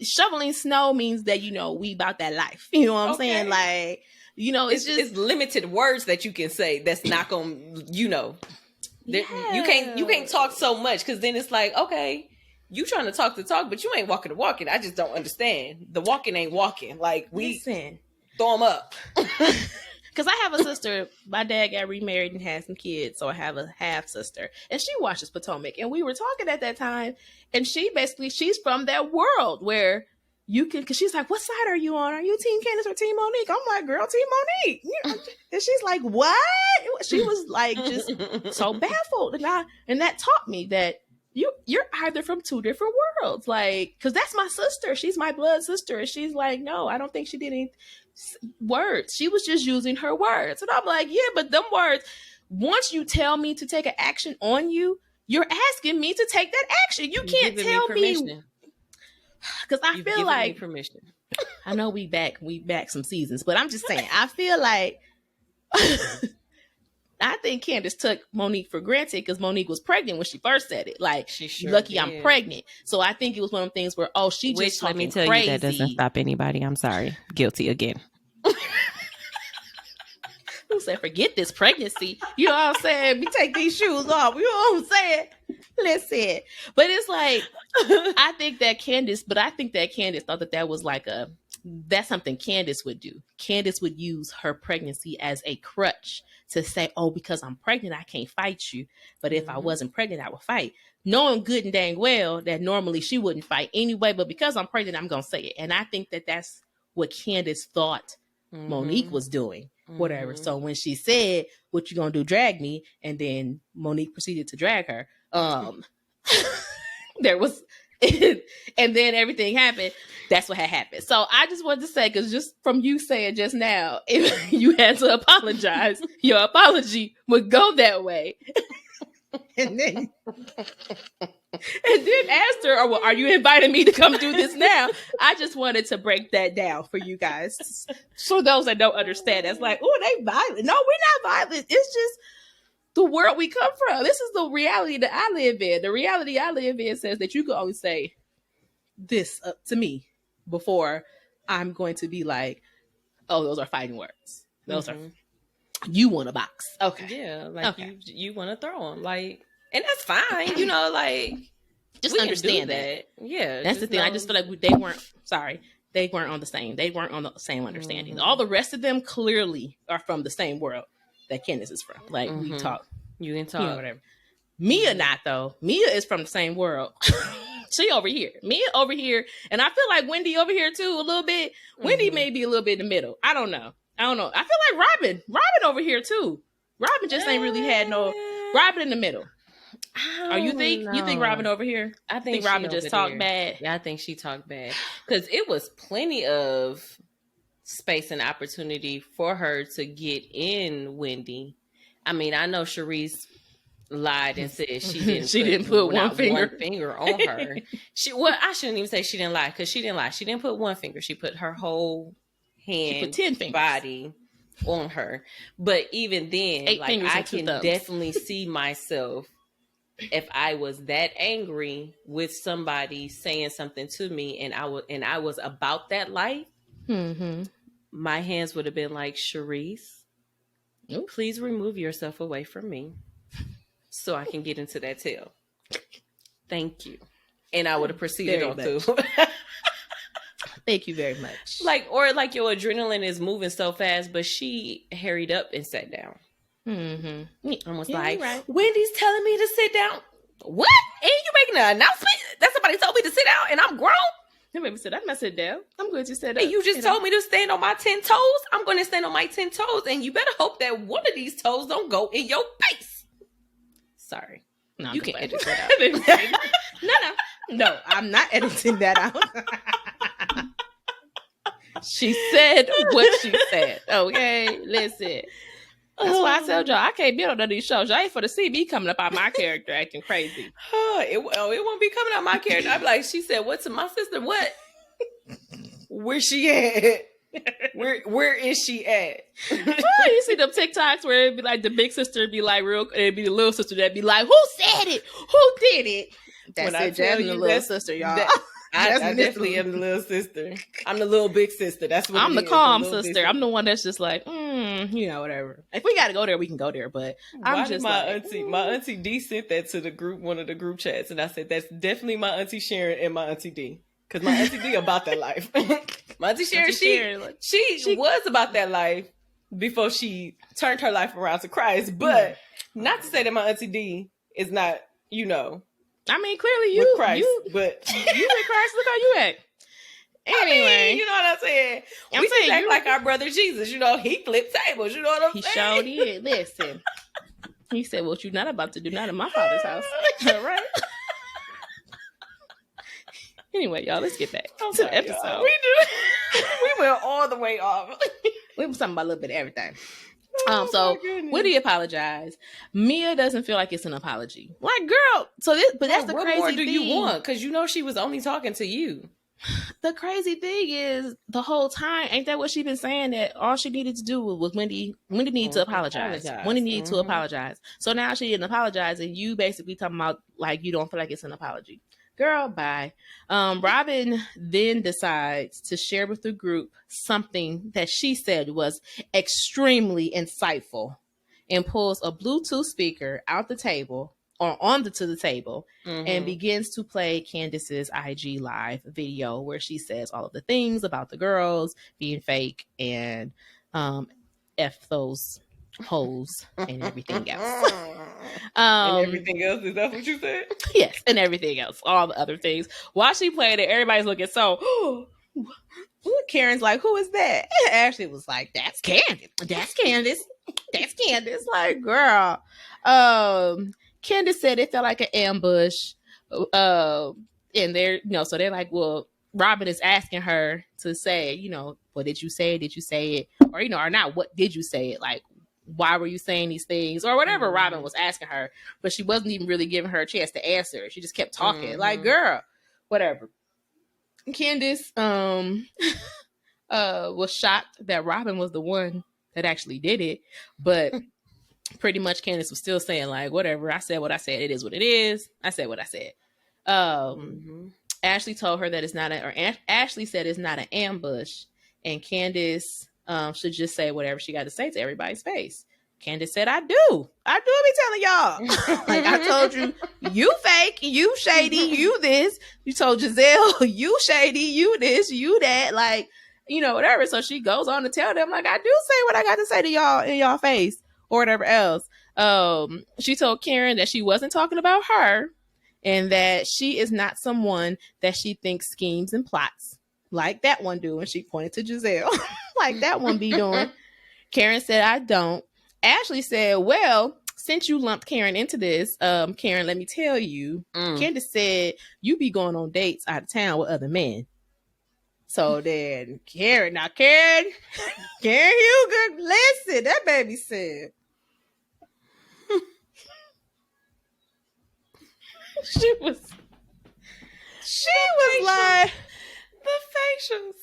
Shoveling snow means that, we about that life. You know what I'm saying? Like, it's limited words that you can say that's not gonna, you can't talk so much, because then it's like, okay, you trying to talk the talk, but you ain't walking the walking. I just don't understand. The walking ain't walking. Like, throw them up. Because I have a sister. My dad got remarried and had some kids, so I have a half sister, and she watches Potomac. And we were talking at that time, and she's from that world where you can, because she's like, what side are you on? Are you Team Candace or Team Monique? I'm like, girl, Team Monique. And she's like, what? She was like just so baffled. And that taught me that you're either from two different worlds. Like, because that's my sister. She's my blood sister. And she's like, no, I don't think she did any words. She was just using her words. And I'm like, yeah, but them words, once you tell me to take an action on you, you're asking me to take that action. You can't tell me. Because I feel like permission. I know we back some seasons, but I'm just saying, I feel like I think Candace took Monique for granted because Monique was pregnant when she first said it. Like, she sure lucky did. I'm pregnant. So I think it was one of the things where, she just talking let me tell crazy. you, that doesn't stop anybody. I'm sorry. Guilty again. Who said, forget this pregnancy? You know what I'm saying? We take these shoes off. You know what I'm saying? Listen. But it's like, I think that Candace thought that was like that's something Candace would do. Candace would use her pregnancy as a crutch to say, because I'm pregnant, I can't fight you. But if I wasn't pregnant, I would fight. Knowing good and dang well that normally she wouldn't fight anyway, but because I'm pregnant, I'm going to say it. And I think that that's what Candace thought Monique was doing. Whatever. So when she said, what you gonna do, drag me, and then Monique proceeded to drag her, there was and then everything happened. That's what had happened. So I just wanted to say, because just from you saying just now, if you had to apologize, your apology would go that way. And then asked her, well, are you inviting me to come do this now? I just wanted to break that down for you guys. For those that don't understand, it's like, they violent. No, we're not violent. It's just the world we come from. This is the reality that I live in. The reality I live in says that you can always say this to me before I'm going to be like, those are fighting words. Those are, you want a box. Okay. Yeah, like you want to throw them. Like, and that's fine, you know, like, just understand that. Yeah. That's the thing. I just feel like they weren't on the same. They weren't on the same understanding. All the rest of them clearly are from the same world that Candace is from. Like, we talk. You can talk. Whatever. Mia not, though. Mia is from the same world. She over here. Mia over here. And I feel like Wendy over here, too, a little bit. Wendy may be a little bit in the middle. I don't know. I feel like Robin over here, too. Robin just ain't really had no... Robin in the middle. You think Robin over here? I think Robin just talked bad. Yeah, I think she talked bad because it was plenty of space and opportunity for her to get in Wendy. I mean, I know Sharice lied and said she didn't put one finger on her. I shouldn't even say she didn't lie, because she didn't lie. She didn't put one finger. She put her whole hand, she put 10 fingers. Body on her. But even then, 8 like, I can definitely see myself, if I was that angry with somebody saying something to me and I was about that life, my hands would have been like, Sharice, please remove yourself away from me so I can get into that tail. Thank you. And I would have proceeded on through. Thank you very much. Like your adrenaline is moving so fast, but she hurried up and sat down. And was like, right. Wendy's telling me to sit down. What? And you making an announcement that somebody told me to sit down and I'm grown? You made me sit. I'm not sit down. I'm going to sit up. And you just told me to stand on my 10 toes. I'm going to stand on my 10 toes, and you better hope that one of these toes don't go in your face. Sorry. No, you can edit that out. No, I'm not editing that out. She said what she said. Okay, listen. That's why I tell y'all I can't be on none of these shows. Y'all ain't for to see me coming up out my character acting crazy. It won't be coming out my character. I'd be like, she said what to my sister? What? Where's she at? Where is she at? You see them TikToks where it'd be like the big sister be like real, it'd be the little sister that'd be like, who said it? Who did it? That's it, Jasmine, the little sister, y'all. I definitely am the little sister. I'm the little big sister. That's what I'm the calm sister. I'm the one that's just like, whatever. If we got to go there, we can go there. But I'm just my auntie D sent that to the group, one of the group chats, and I said that's definitely my auntie Sharon and my auntie D, because my auntie D about that life. My auntie Sharon, she was about that life before she turned her life around to Christ. But not to say that my auntie D is not, I mean, clearly you Christ, but you in Christ. Look how you act. Anyway, I mean, you know what I'm saying? We just act like our brother Jesus. He flipped tables. You know what I'm saying? He sure did. Listen, he said, "What you not about to do? Not in my father's house." All right. Anyway, y'all, let's get back to the episode. Y'all. We went all the way off. We were talking about a little bit of everything. So Woody apologized. Mia doesn't feel like it's an apology. Like, girl. But that's the crazy thing. What more do you want? Because she was only talking to you. the crazy thing is, the whole time, ain't that what she been saying? That all she needed to do was Wendy needed to apologize. Wendy needed to apologize. So now she didn't apologize, and you basically talking about like you don't feel like it's an apology. Girl, bye. Robin then decides to share with the group something that she said was extremely insightful, and pulls a Bluetooth speaker out the table or onto the table, and begins to play Candace's IG live video where she says all of the things about the girls being fake and F those hoes and everything else. And everything else, is that what you said? Yes, and everything else, all the other things. While she played it, everybody's looking so Karen's like, who is that? And Ashley was like, that's Candace. That's Candace. That's Candace. Like, girl. Candace said it felt like an ambush. And they're, so they're like, well, Robin is asking her to say, what did you say? Did you say it? Or, or not, what did you say it? Like, why were you saying these things? Or whatever Robin was asking her. But she wasn't even really giving her a chance to answer. She just kept talking. Like, girl, whatever. Candace was shocked that Robin was the one that actually did it. But pretty much Candace was still saying, like, whatever, I said what I said, it is what it is. I said what I said. Ashley told her that it's not Ashley said it's not an ambush, and Candace should just say whatever she got to say to everybody's face. Candace said, I do be telling y'all. Like, I told you, you fake, you shady, you this. You told Giselle, you shady, you this, you that. Like, whatever. So she goes on to tell them, like, I do say what I got to say to y'all in y'all face or whatever else. She told Karen that she wasn't talking about her and that she is not someone that she thinks schemes and plots like that one do. And she pointed to Giselle, like that one be doing. Karen said, I don't. Ashley said, well, since you lumped Karen into this, Karen, let me tell you, Candace said you be going on dates out of town with other men. So then Karen, you good. Listen, that baby said. She was like, the facials.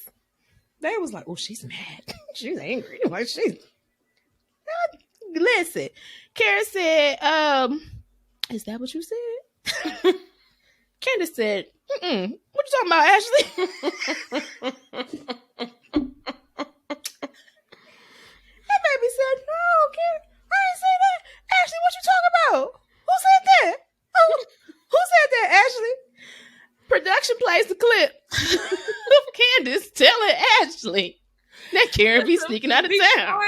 They was like, oh, she's mad. She's angry. Like, listen. Karen said, is that what you said? Candace said, what you talking about, Ashley? That baby said, no, Karen, I didn't say that. Ashley, what you talking about? Who said that? Who said that, Ashley? Production plays the clip of Candace telling Ashley that Karen be sneaking out of town.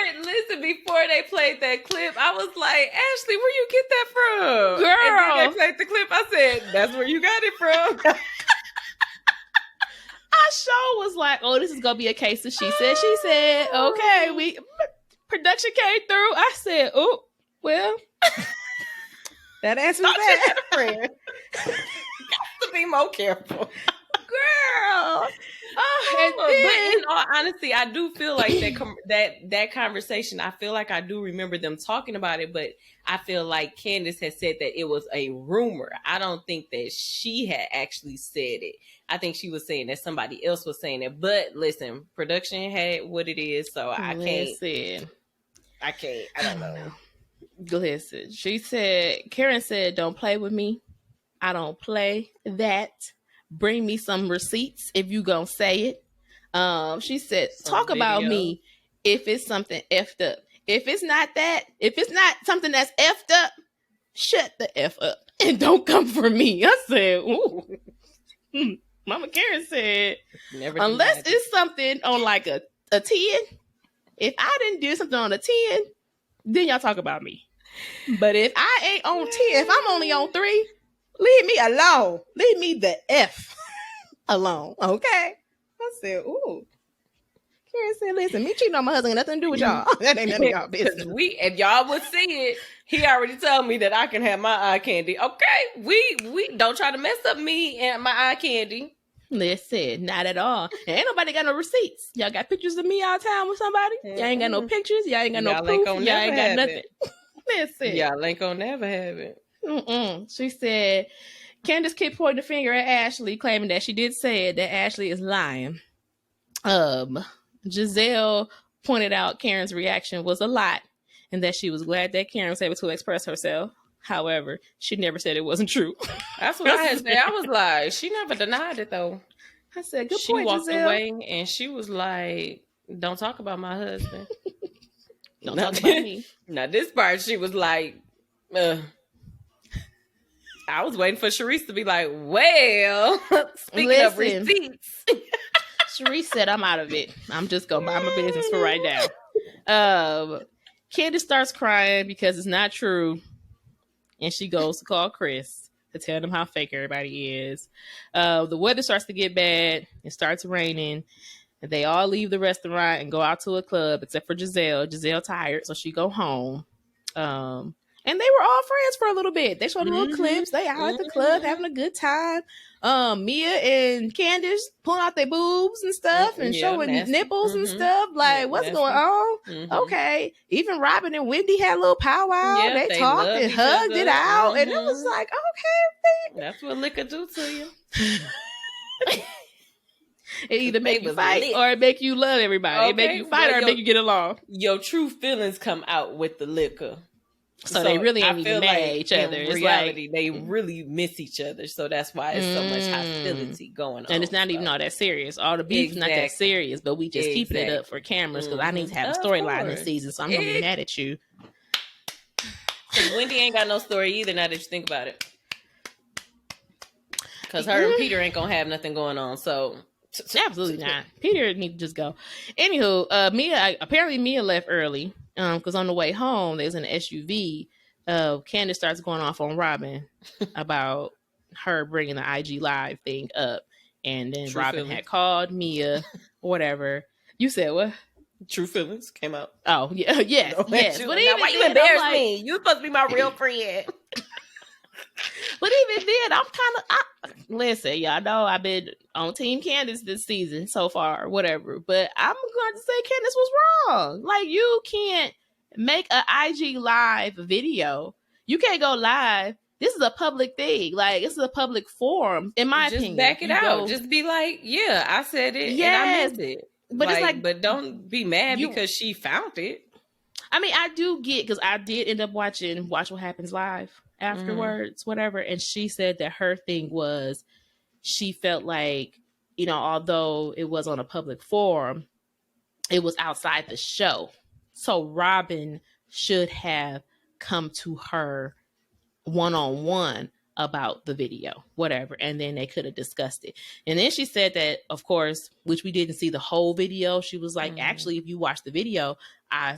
Before they played that clip, I was like, Ashley, where you get that from? Girl. And then they played the clip, I said, that's where you got it from. I sure was like, oh, this is going to be a case of she said. Okay, production came through. I said, oh, well. That answers that. Friend. Got to be more careful. Girl. But in all honesty, I do feel like that conversation, I feel like I do remember them talking about it, but I feel like Candace had said that it was a rumor. I don't think that she had actually said it. I think she was saying that somebody else was saying it. But listen, production had what it is, so I can't. I don't know. Listen, Karen said, don't play with me. I don't play that. Bring me some receipts if you gonna say it. She said, talk about me if it's something effed up. If it's not something that's effed up, shut the F up and don't come for me. I said, ooh. Mama Karen said, unless it's something on like a 10, if I didn't do something on a 10, then y'all talk about me. But if I ain't on 10, if I'm only on 3, leave me alone. Leave me the F alone. Okay. I said, ooh. Karen said, listen, me cheating on my husband got nothing to do with y'all. That ain't none of y'all business. If y'all would see it, he already told me that I can have my eye candy. Okay. We don't try to mess up me and my eye candy. Listen, not at all. And ain't nobody got no receipts. Y'all got pictures of me out of town with somebody? Y'all ain't got no pictures. Y'all ain't got no proof. Y'all ain't got nothing. Listen. Y'all ain't gonna never have it. She said, Candace kept pointing the finger at Ashley, claiming that she did say it, that Ashley is lying. Giselle pointed out Karen's reaction was a lot and that she was glad that Karen was able to express herself. However, she never said it wasn't true. That's what I had said. I was like, she never denied it though. I said, good she point, walked Giselle. away and she was like, don't talk about my husband. Don't talk about me. Now this part, she was like, I was waiting for Sharice to be like, well, speaking of receipts. Sharice said, I'm out of it. I'm just going to mind my business for right now. Candace starts crying because it's not true. And she goes to call Chris to tell them how fake everybody is. The weather starts to get bad. It starts raining. They all leave the restaurant and go out to a club, except for Giselle. Giselle tired, so she go home. And they were all friends for a little bit. They showed little clips. They out at the club having a good time. Mia and Candace pulling out their boobs and stuff and showing nipples and stuff. Like, what's going on? Okay. Even Robin and Wendy had a little powwow. They talked and hugged it out. And it was like, okay. That's what liquor do to you. It either make you fight or it make you love everybody. Okay. It make you fight or it make you get along. Your true feelings come out with the liquor. So they really ain't even mad at each other. In reality, they really miss each other. So that's why it's so much hostility going on. And it's not even all that serious. All the beef is not that serious, but we just keeping it up for cameras because I need to have a storyline this season. So I'm going to be mad at you. Wendy ain't got no story either now that you think about it. Because her and Peter ain't going to have nothing going on. So... Absolutely not. Peter need to just go. Anywho, Mia left early because on the way home there's an SUV. Candace starts going off on Robin about her bringing the IG Live thing up, and then Robin had called Mia, whatever. You said what? True feelings came out. Oh yeah, yes. But even why you embarrass me? You supposed to be my real friend. But even then, I'm kind of listen. Y'all know I've been on Team Candace this season so far, whatever. But I'm going to say Candace was wrong. Like, you can't make an IG Live video. You can't go live. This is a public thing. Like, this is a public forum, in my opinion. Just back it out. Just be like, yeah, I said it and I meant it. But it's like, but don't be mad because she found it. I mean, I do get, because I did end up watching Watch What Happens Live afterwards, whatever. And she said that her thing was, she felt like, you know, although it was on a public forum, it was outside the show. So Robin should have come to her one-on-one about the video, whatever. And then they could have discussed it. And then she said that, of course, which we didn't see the whole video. She was like, actually, if you watch the video, I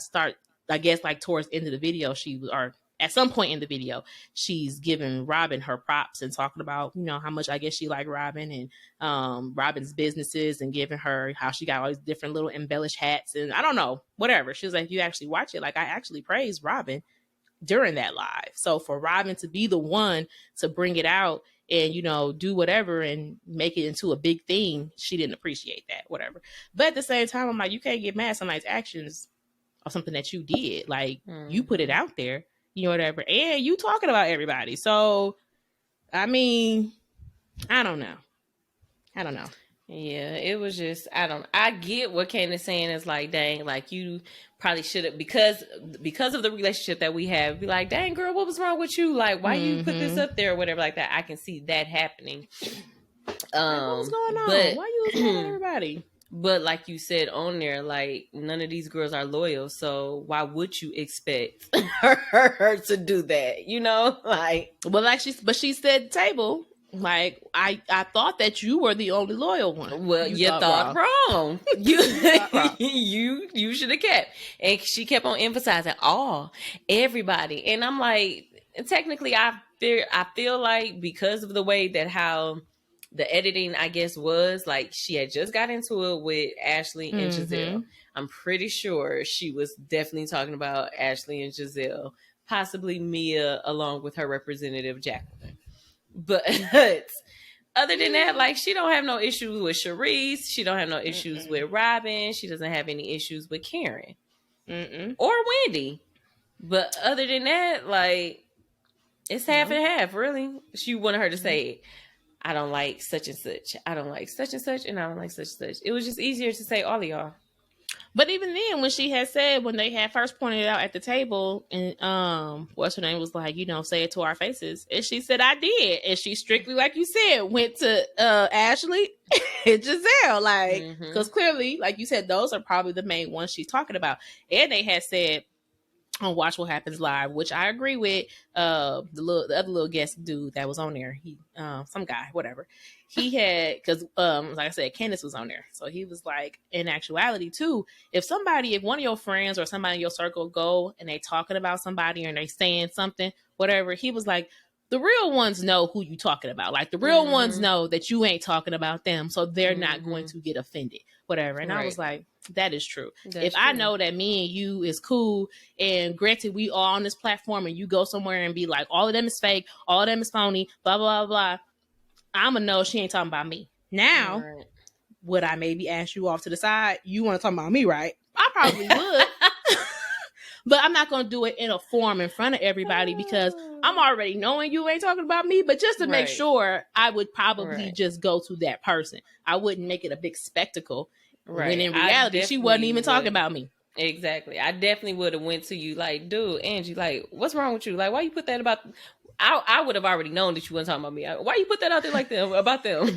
guess like towards the end of the video, or at some point in the video, she's giving Robin her props and talking about, you know, how much I guess she liked Robin and Robin's businesses and giving her how she got all these different little embellished hats and I don't know, whatever. She was like, if you actually watch it, like I actually praised Robin during that live. So for Robin to be the one to bring it out and, you know, do whatever and make it into a big thing, she didn't appreciate that, whatever. But at the same time, I'm like, you can't get mad at somebody's actions or something that you did. Like, you put it out there, you know, whatever. And you talking about everybody. So, I mean, I don't know. Yeah, it was just, I get what Candace saying is like, dang, like you probably should have, because of the relationship that we have, be like, dang girl, what was wrong with you? Like, why you put this up there or whatever like that? I can see that happening. What was going on? Why you was mad at everybody? But like you said on there, like none of these girls are loyal. So why would you expect her to do that? You know, like, well, like she said, table. Like I thought that you were the only loyal one. Well, you thought wrong. You should have kept. And she kept on emphasizing everybody. And I'm like, technically, I feel like because of the way that how the editing, I guess, was, like she had just got into it with Ashley and Giselle. I'm pretty sure she was definitely talking about Ashley and Giselle, possibly Mia along with her representative Jacqueline. But other than that, like she don't have no issues with Sharice. She don't have no issues with Robin. She doesn't have any issues with Karen or Wendy. But other than that, like, It's half and half, really. She wanted her to say, I don't like such and such. I don't like such and such, and I don't like such and such. It was just easier to say all of y'all. But even then, when she had said, when they had first pointed it out at the table, and what's her name was like, say it to our faces, and she said, I did, and she strictly, like you said, went to Ashley and Giselle, like, because clearly, like you said, those are probably the main ones she's talking about, and they had said on Watch What Happens Live, which I agree with. The other little guest dude that was on there, he some guy, whatever. He had, because like I said, Candace was on there, so he was like, in actuality too, if one of your friends or somebody in your circle go and they talking about somebody and they saying something, whatever, he was like, the real ones know who you talking about. Like the real ones know that you ain't talking about them, so they're not going to get offended, whatever. And I was like, that is true. If I know that me and you is cool, and granted we all on this platform, and you go somewhere and be like, all of them is fake, all of them is phony, blah, blah, blah, blah, I'ma know she ain't talking about me. Now, would I maybe ask you off to the side? You want to talk about me, right? I probably would. But I'm not going to do it in a form in front of everybody, because I'm already knowing you ain't talking about me. But just to make sure, I would probably just go to that person. I wouldn't make it a big spectacle. Right. When in reality, she wasn't even talking about me. Exactly. I definitely would have went to you like, dude, Angie, like, what's wrong with you? Like, why you put that about... I would have already known that you wasn't talking about me. Why you put that out there like them about them?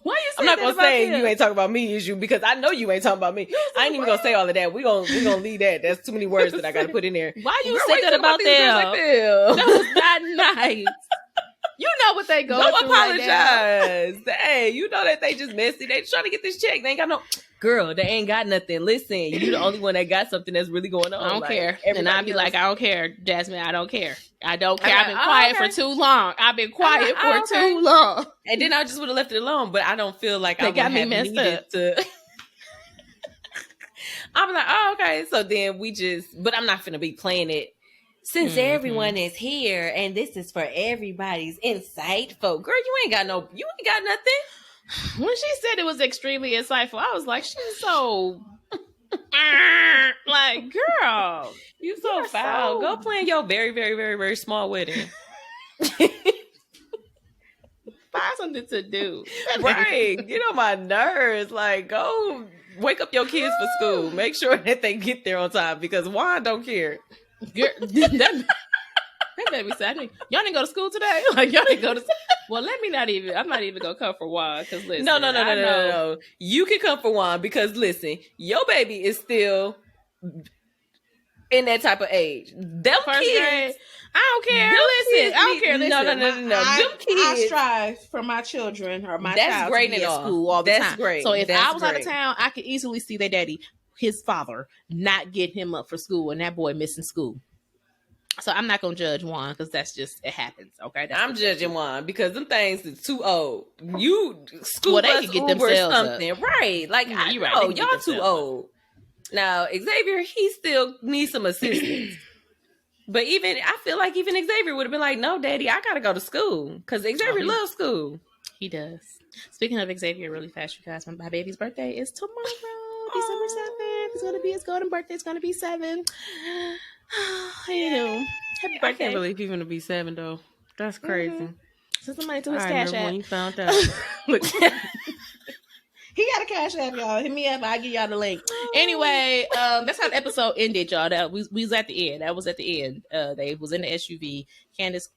Why you I'm not gonna say you ain't talking about me, is you, because I know you ain't talking about me. I ain't even gonna say all of that. We gonna leave that. That's too many words that I gotta put in there. Why you say that about them? That was not nice. You know what they go through. Don't apologize. Hey, you know that they just messy. They trying to get this check. They ain't got no... Girl, they ain't got nothing. Listen, you the only one that got something that's really going on. I don't care. And I'd be like, I don't care, Jasmine. I don't care. I don't care. I've been quiet for too long. I've been quiet for too long. And then I just would have left it alone. But I don't feel like they got me messed up. I'm like, oh, okay. So then but I'm not finna be playing it. Since everyone is here and this is for everybody's insightful. Girl, you ain't got nothing. When she said it was extremely insightful, I was like, she's so like, girl, you so foul. Go plan your very, very, very, very small wedding. Find something to do. Right. Get on my nerves. Like, go wake up your kids for school. Make sure that they get there on time, because Juan don't care. Girl, that baby said, y'all didn't go to school today? Like, y'all didn't go to school? Well, I'm not even gonna come for Juan, because listen. No. You can come for Juan, because listen, your baby is still in that type of age. Them First kids, grade. I don't care. Listen, I don't care. Listen, no. Them kids, I strive for my children or my child great to be at school all the time. That's great. So if I was out of town, I could easily see their daddy, his father, not get him up for school, and that boy missing school. So I'm not gonna judge Juan, because that's just, it happens. Okay, I'm judging Juan because them things is too old. You school well, bus, they can get Uber, themselves something, up. Right? Like, I know right. Y'all too old. Now Xavier, he still needs some assistance. But I feel like even Xavier would have been like, "No, Daddy, I gotta go to school," because Xavier loves school. He does. Speaking of Xavier, really fast, you guys, my baby's birthday is tomorrow, December 7th. It's gonna be his golden birthday. It's gonna be 7. Happy birthday! I can't believe he's gonna be 7 though. That's crazy. Send some money to his Cash App. When you found out. He got a Cash App, y'all. Hit me up. I'll give y'all the link. Anyway, that's how the episode ended, y'all. That we was at the end. That was at the end. They was in the SUV. Candace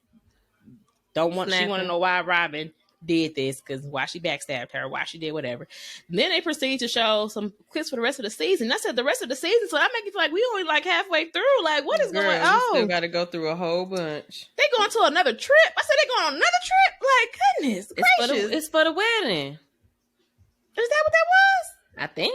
she want to know why Robin did this, because why she backstabbed her, why she did whatever. And then they proceed to show some clips for the rest of the season. I said the rest of the season, so I make it feel like we only like halfway through. Like, what is going on? We still got to go through a whole bunch. They going to another trip. I said they going on another trip. Like, goodness gracious. It's for the wedding. Is that what that was? I think.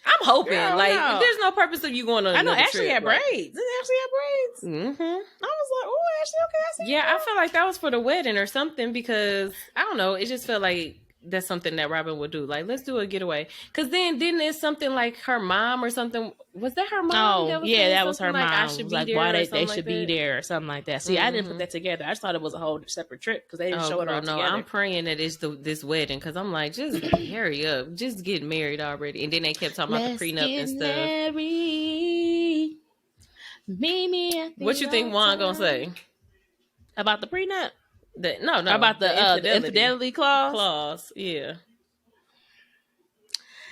I'm hoping. Girl, no. There's no purpose of you going on another trip. I know Ashley had braids. Didn't Ashley have braids? Mm-hmm. I was like, oh, Ashley, okay. I feel like that was for the wedding or something, because, I don't know, it just felt like that's something that Robin would do. Like, let's do a getaway. Because then, didn't it something like her mom or something? Was that her mom? Oh, that was her mom. I should be there, why they should be there or something like that. See, I didn't put that together. I just thought it was a whole separate trip, because they didn't show it all together. I'm praying that it's this wedding, because I'm like, just hurry up. Just get married already. And then they kept talking about the prenup and stuff. Married. What you think Juan gonna say? About the prenup? No. About the infidelity clause? Yeah.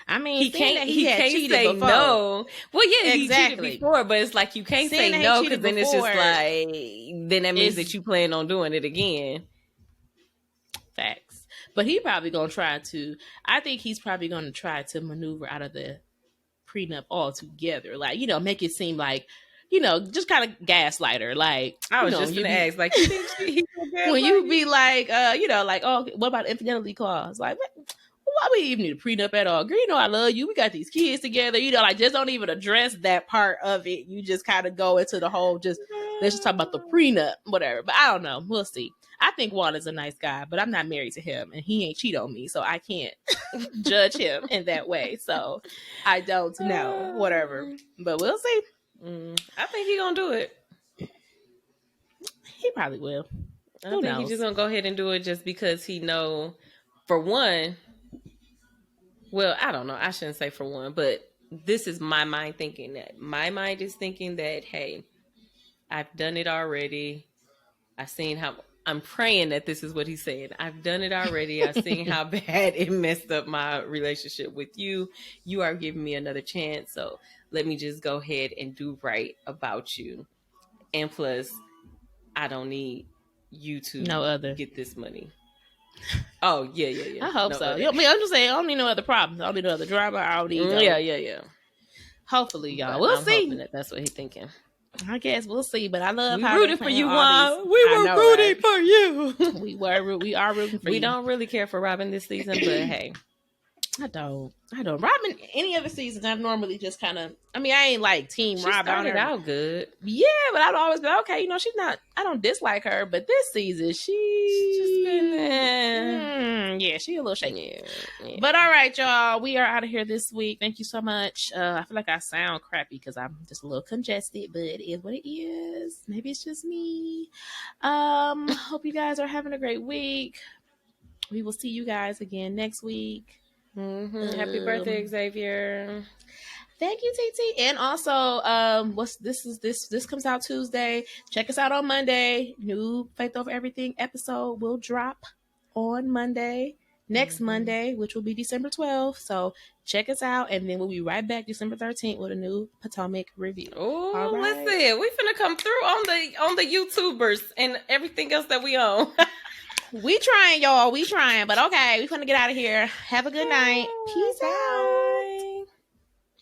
I mean, seeing that he had can't cheated say before. No. Well, yeah, exactly. He cheated before, but it's like you can't seeing say no because then it's just like then that means that you plan on doing it again. Facts. But he probably gonna try to. I think he's probably gonna try to maneuver out of the prenup altogether. Like, make it seem like, just kind of gaslighter. Like, I was just gonna ask, like, you think when you be like, like, oh, what about infidelity clause? Like, why we even need a prenup at all? Girl, I love you. We got these kids together. Like, just don't even address that part of it. You just kind of go into the whole let's just talk about the prenup, whatever. But I don't know. We'll see. I think Juan is a nice guy, but I'm not married to him, and he ain't cheat on me, so I can't judge him in that way. So I don't know. Whatever. But we'll see. I think he gonna do it. He probably will. I think he's just gonna go ahead and do it just because he know, for one. Well, I don't know. I shouldn't say for one, but this is my mind thinking that. My mind is thinking that, hey, I've done it already. I've seen how, I'm praying that this is what he's saying. I've done it already. I've seen how bad it messed up my relationship with you. You are giving me another chance. So let me just go ahead and do right about you. And plus, I don't need you to get this money. Oh, yeah. I hope so. I'm just saying, I don't need no other problems. I don't need no other drama. I don't need Yeah. Hopefully, y'all. We'll see. That's what he's thinking. I guess we'll see, but I love how rooting for you, Juan. We were rooting for you. We are rooting for you. We don't really care for Robin this season, but hey. I don't. Robin, any other seasons, I normally just kind of, I ain't like team Robin. She started out good. Yeah, but I'd always be okay, she's not, I don't dislike her, but this season, she's just been there. Yeah, she a little shaky. Yeah. But all right, y'all, we are out of here this week. Thank you so much. I feel like I sound crappy because I'm just a little congested, but it is what it is. Maybe it's just me. Hope you guys are having a great week. We will see you guys again next week. Happy birthday, Xavier. Thank you, TT. And also, this comes out Tuesday. Check us out on Monday. New Faith Over Everything episode will drop on Monday, next Monday, which will be December 12th. So check us out, and then we'll be right back December 13th with a new Potomac review. Oh, right. Listen, we finna come through on the YouTubers and everything else that we own. We trying, y'all. We trying, but okay, we finna get out of here. Have a good night. Peace out.